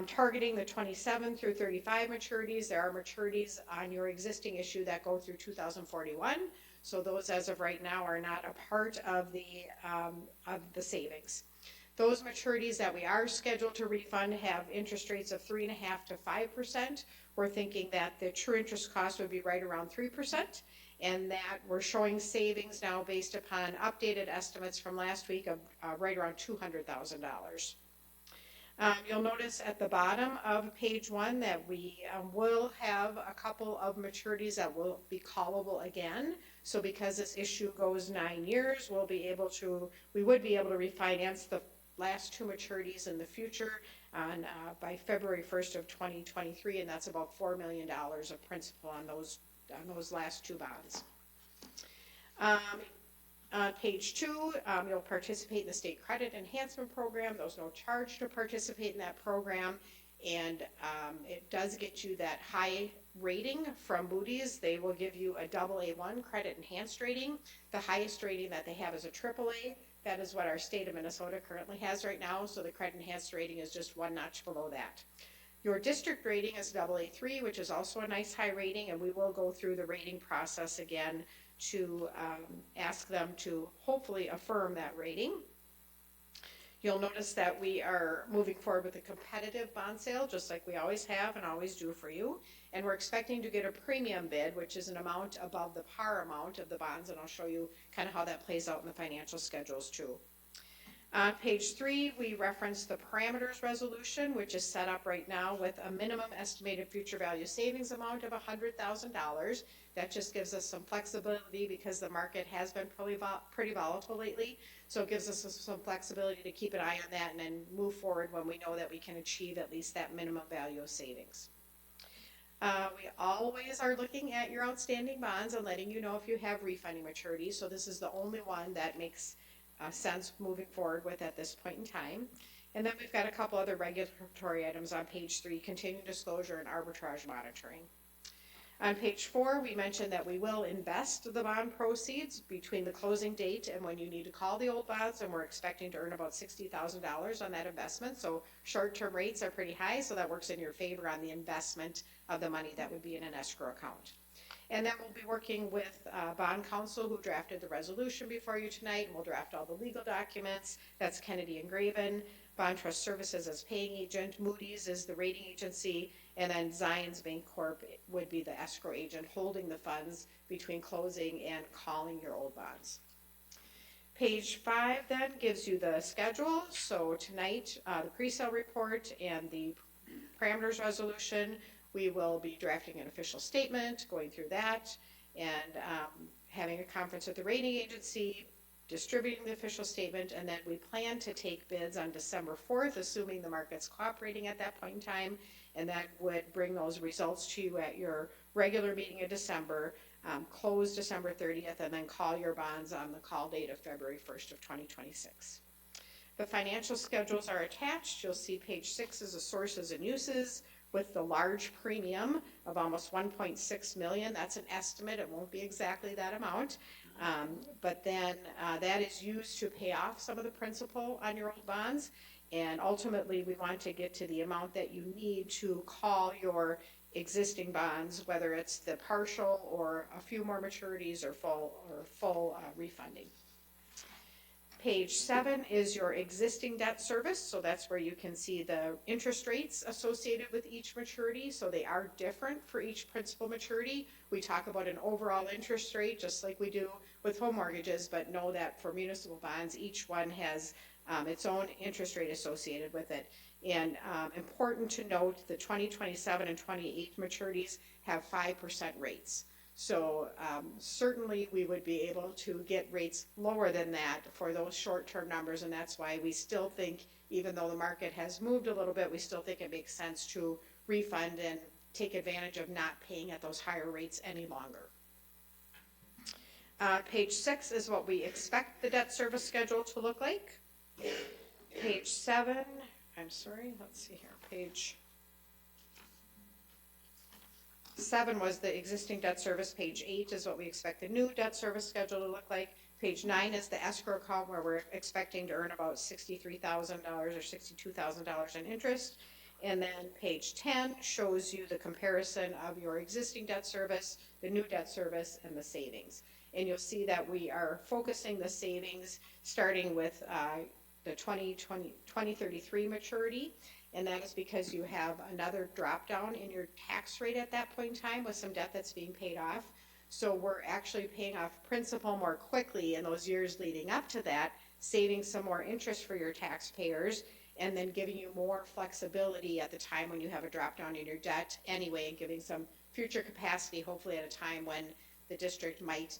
targeting the 27 through 35 maturities. There are maturities on your existing issue that go through 2041. So those as of right now are not a part of the savings. Those maturities that we are scheduled to refund have interest rates of 3.5% to 5%. We're thinking that the true interest cost would be right around 3%, and that we're showing savings now based upon updated estimates from last week of right around $200,000. You'll notice at the bottom of page 1 that we will have a couple of maturities that will be callable again. So because this issue goes 9 years, we would be able to refinance the last 2 maturities in the future by February 1st of 2023, and that's about $4 million of principal on those last 2 bonds. On page 2, you'll participate in the state credit enhancement program. There's no charge to participate in that program, And it does get you that high rating from Moody's. They will give you a AA1 credit enhanced rating. The highest rating that they have is a AAA. That is what our state of Minnesota currently has right now, so the credit enhanced rating is just one notch below that. Your district rating is AA3, which is also a nice high rating, and we will go through the rating process again to ask them to hopefully affirm that rating. You'll notice that we are moving forward with a competitive bond sale, just like we always have and always do for you. And we're expecting to get a premium bid, which is an amount above the par amount of the bonds, and I'll show you kind of how that plays out in the financial schedules too. On page 3, we reference the parameters resolution, which is set up right now with a minimum estimated future value savings amount of $100,000. That just gives us some flexibility because the market has been pretty volatile lately. So it gives us some flexibility to keep an eye on that and then move forward when we know that we can achieve at least that minimum value of savings. We always are looking at your outstanding bonds and letting you know if you have refunding maturities. So this is the only one that makes sense moving forward with at this point in time. And then we've got a couple other regulatory items on page 3, continuing disclosure and arbitrage monitoring. On page 4, we mentioned that we will invest the bond proceeds between the closing date and when you need to call the old bonds, and we're expecting to earn about $60,000 on that investment. So short-term rates are pretty high, so that works in your favor on the investment of the money that would be in an escrow account. And then we'll be working with bond counsel who drafted the resolution before you tonight, and we'll draft all the legal documents. That's Kennedy and Graven. Bond Trust Services as paying agent, Moody's is the rating agency, and then Zions Bank Corp would be the escrow agent holding the funds between closing and calling your old bonds. Page 5 then gives you the schedule. So tonight, the pre-sale report and the parameters resolution, we will be drafting an official statement, going through that, and having a conference with the rating agency, distributing the official statement, and then we plan to take bids on December 4th, assuming the market's cooperating at that point in time, and that would bring those results to you at your regular meeting in December, close December 30th, and then call your bonds on the call date of February 1st of 2026. The financial schedules are attached. You'll see page 6 is the sources and uses with the large premium of almost $1.6 million. That's an estimate. It won't be exactly that amount. But then that is used to pay off some of the principal on your old bonds. And ultimately, we want to get to the amount that you need to call your existing bonds, whether it's the partial or a few more maturities or full refunding. Page 7 is your existing debt service, so that's where you can see the interest rates associated with each maturity. So they are different for each principal maturity. We talk about an overall interest rate just like we do with home mortgages, but know that for municipal bonds, each one has its own interest rate associated with it. And important to note, the 2027 and 28 maturities have 5% rates. So certainly we would be able to get rates lower than that for those short-term numbers, and that's why we still think, even though the market has moved a little bit, we still think it makes sense to refund and take advantage of not paying at those higher rates any longer. Page 6 is what we expect the debt service schedule to look like. Page 7, I'm sorry, let's see here, page 7 was the existing debt service. Page 8 is what we expect the new debt service schedule to look like. Page 9 is the escrow account where we're expecting to earn about $63,000 or $62,000 in interest. And then page 10 shows you the comparison of your existing debt service, the new debt service, and the savings. And you'll see that we are focusing the savings starting with the 2033 maturity. And that is because you have another drop down in your tax rate at that point in time with some debt that's being paid off. So we're actually paying off principal more quickly in those years leading up to that, saving some more interest for your taxpayers, and then giving you more flexibility at the time when you have a drop down in your debt anyway, and giving some future capacity, hopefully at a time when the district might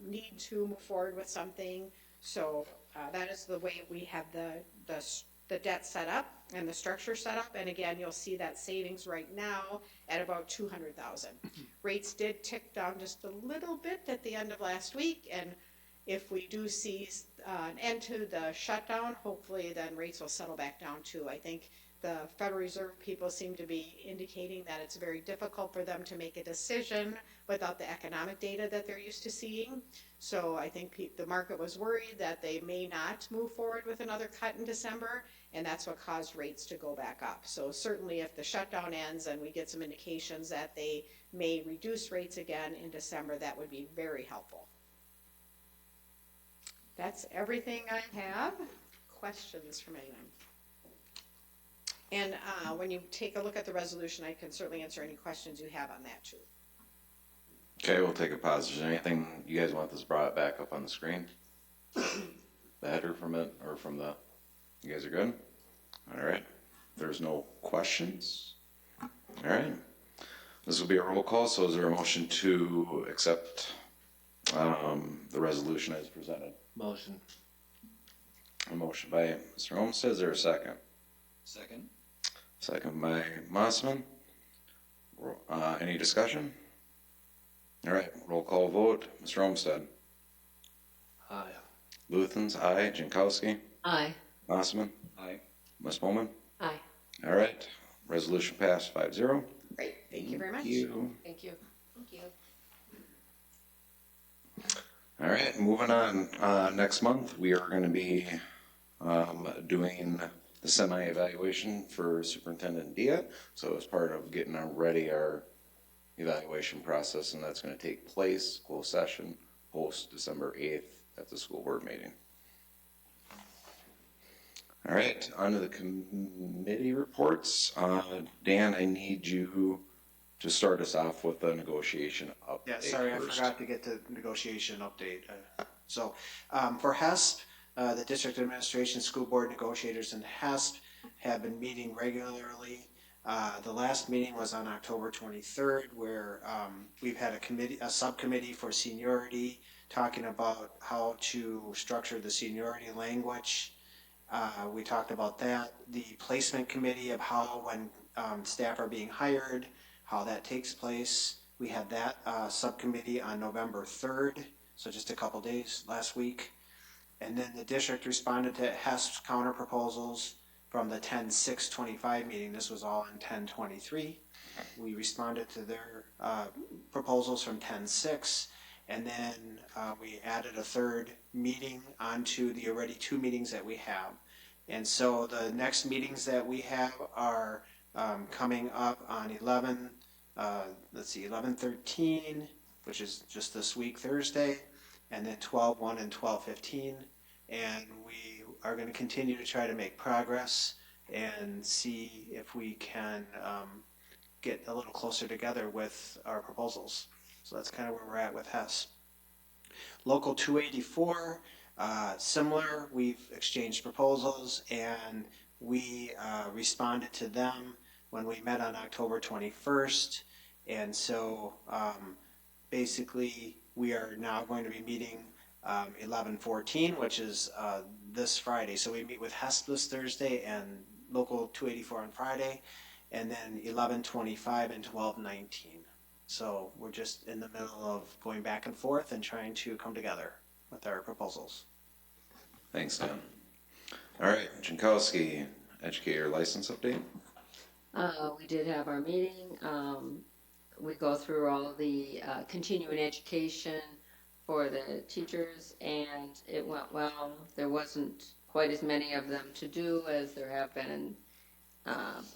need to move forward with something. So that is the way we have the debt set up and the structure set up. And again, you'll see that savings right now at about $200,000. Rates did tick down just a little bit at the end of last week, and if we do see an end to the shutdown, hopefully then rates will settle back down too. I think the Federal Reserve people seem to be indicating that it's very difficult for them to make a decision without the economic data that they're used to seeing. So I think the market was worried that they may not move forward with another cut in December, and that's what caused rates to go back up. So certainly if the shutdown ends and we get some indications that they may reduce rates again in December, that would be very helpful. That's everything I have. Questions from anyone? And when you take a look at the resolution, I can certainly answer any questions you have on that too. Okay, we'll take a pause. Is there anything you guys want this brought back up on the screen? The header from it, or from the, you guys are good? All right, there's no questions. All right, this will be a roll call, so is there a motion to accept the resolution as presented? Motion. A motion by Mr. Olmsted, is there a second? Second. Second by Mossman. Any discussion? All right, roll call vote. Mr. Olmsted. Aye. Luthens, aye. Jankowski. Aye. Mossman. Aye. Ms. Bowman. Aye. All right, resolution passed 5-0. Great, thank you very much. Thank you. Thank you. Thank you. All right, moving on. Next month, we are going to be doing the semi-evaluation for Superintendent Dia. So as part of getting ready our evaluation process, and that's going to take place, closed session, post December 8th at the school board meeting. All right, on to the committee reports. Dan, I need you to start us off with the negotiation update. Yeah, sorry, first. I forgot to get the negotiation update. So for HESP, the district administration, school board negotiators, and HESP have been meeting regularly. The last meeting was on October 23rd, where we've had a subcommittee for seniority, talking about how to structure the seniority language. We talked about that. The placement committee of how, when staff are being hired, how that takes place. We had that subcommittee on November 3rd, so just a couple days last week. And then the district responded to HESP's counter proposals from the 10/6/25 meeting. This was all in 10/23. We responded to their proposals from 10/6, and then we added a third meeting onto the already 2 meetings that we have. And so the next meetings that we have are coming up on 11/13, which is just this week, Thursday, and then 12/1 and 12/15. And we are going to continue to try to make progress and see if we can get a little closer together with our proposals. So that's kind of where we're at with HES. Local 284, similar, we've exchanged proposals, and we responded to them when we met on October 21st. And so basically we are now going to be meeting 11/14, which is this Friday. So we meet with HESP this Thursday and Local 284 on Friday, and then 11/25 and 12/19. So we're just in the middle of going back and forth and trying to come together with our proposals. Thanks, Dan. All right, Jankowski, educator license update. We did have our meeting. We go through all the continuing education for the teachers, and it went well. There wasn't quite as many of them to do as there have been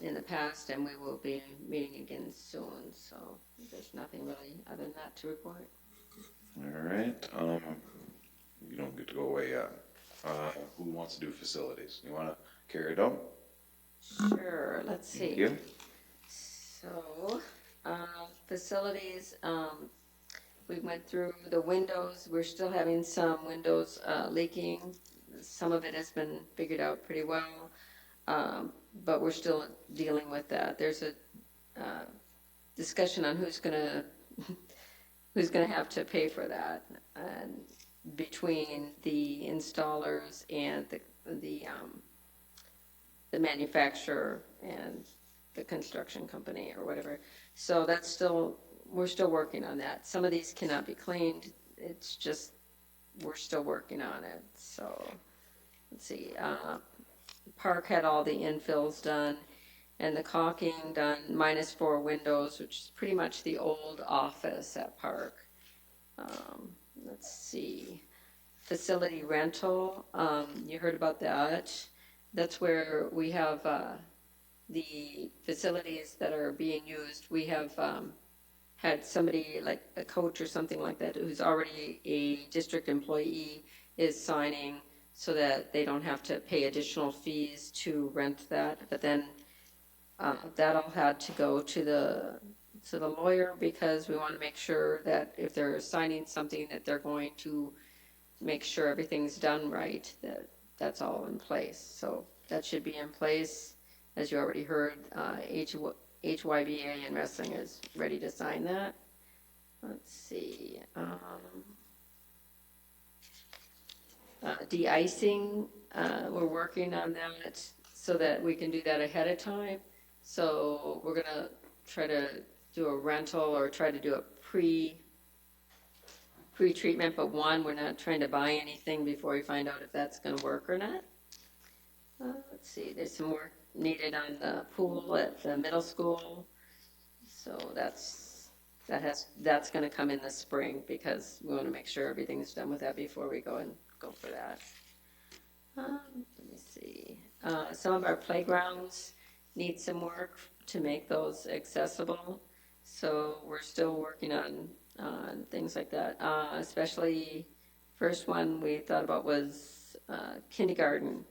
in the past, and we will be meeting again soon. So there's nothing really other than that to report. All right, you don't get to go away yet. Who wants to do facilities? You want to carry it out? Sure, let's see. Thank you. So, facilities, we went through the windows. We're still having some windows leaking. Some of it has been figured out pretty well, but we're still dealing with that. There's a discussion on who's gonna have to pay for that, and between the installers and the manufacturer and the construction company or whatever. So that's still, we're still working on that. Some of these cannot be cleaned. It's just, we're still working on it. So let's see, Park had all the infills done, and the caulking done, -4 windows, which is pretty much the old office at Park. Let's see, facility rental, you heard about that. That's where we have the facilities that are being used. We have had somebody like a coach or something like that who's already a district employee is signing so that they don't have to pay additional fees to rent that. But then that all had to go to the lawyer because we want to make sure that if they're signing something that they're going to make sure everything's done right, that's all in place. So that should be in place. As you already heard, HYBA and wrestling is ready to sign that. Let's see. De-icing, we're working on that so that we can do that ahead of time. So we're gonna try to do a rental or try to do a pre-treatment, but we're not trying to buy anything before we find out if that's gonna work or not. Let's see, there's some work needed on the pool at the middle school. So that's gonna come in the spring because we wanna make sure everything's done with that before we go for that. Let me see, some of our playgrounds need some work to make those accessible. So we're still working on things like that, especially first one we thought about was kindergarten.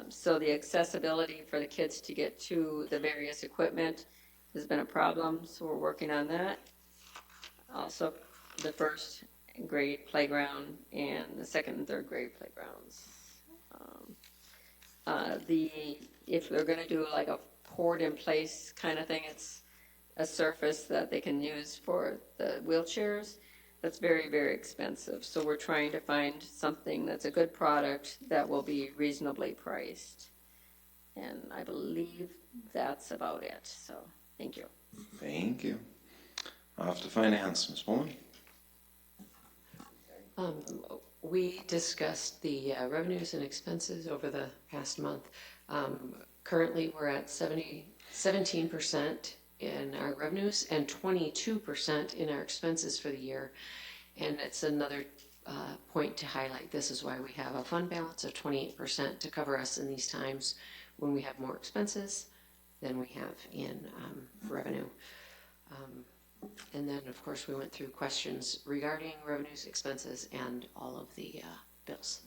So the accessibility for the kids to get to the various equipment has been a problem, so we're working on that. Also, the first grade playground and the second and third grade playgrounds. If they're gonna do like a poured in place kind of thing, it's a surface that they can use for the wheelchairs. That's very, very expensive. So we're trying to find something that's a good product that will be reasonably priced. And I believe that's about it. So thank you. Thank you. Off to finance, Ms. Bowman. We discussed the revenues and expenses over the past month. Currently, we're at 17% in our revenues and 22% in our expenses for the year. And it's another point to highlight. This is why we have a fund balance of 28% to cover us in these times when we have more expenses than we have in revenue. And then, of course, we went through questions regarding revenues, expenses, and all of the bills.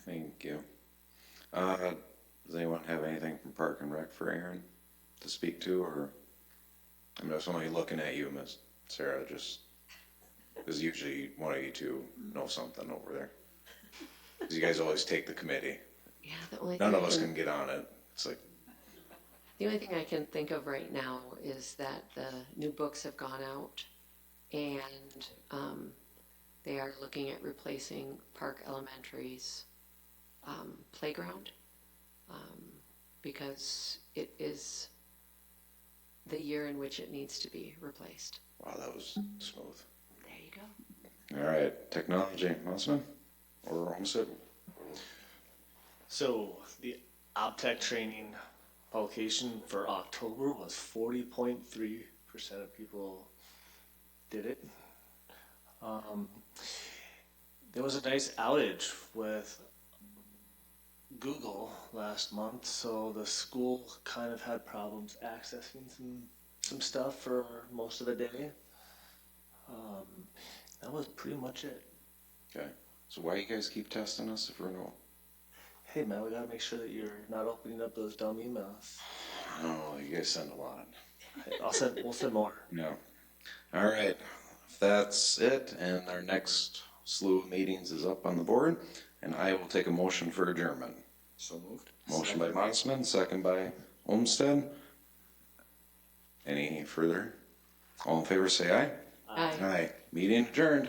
Thank you. Does anyone have anything from Park and Rec for Aaron to speak to, or I'm just only looking at you, Miss Sarah, just because usually one of you two know something over there. Because you guys always take the committee. Yeah, the only None of us can get on it. It's like the only thing I can think of right now is that the new books have gone out, and they are looking at replacing Park Elementary's playground because it is the year in which it needs to be replaced. Wow, that was smooth. There you go. All right, technology, Mossman or Homestead? So the OpTech training publication for October was 40.3% of people did it. There was a nice outage with Google last month, so the school kind of had problems accessing some stuff for most of the day. That was pretty much it. Okay, so why you guys keep testing us if we're no? Hey man, we gotta make sure that you're not opening up those dumb emails. Oh, you guys send a lot. We'll send more. No. All right, if that's it, and our next slew of meetings is up on the board, and I will take a motion for adjournment. So moved. Motion by Mossman, second by Olmsted. Any further? All in favor say aye. Aye. Aye. Meeting adjourned.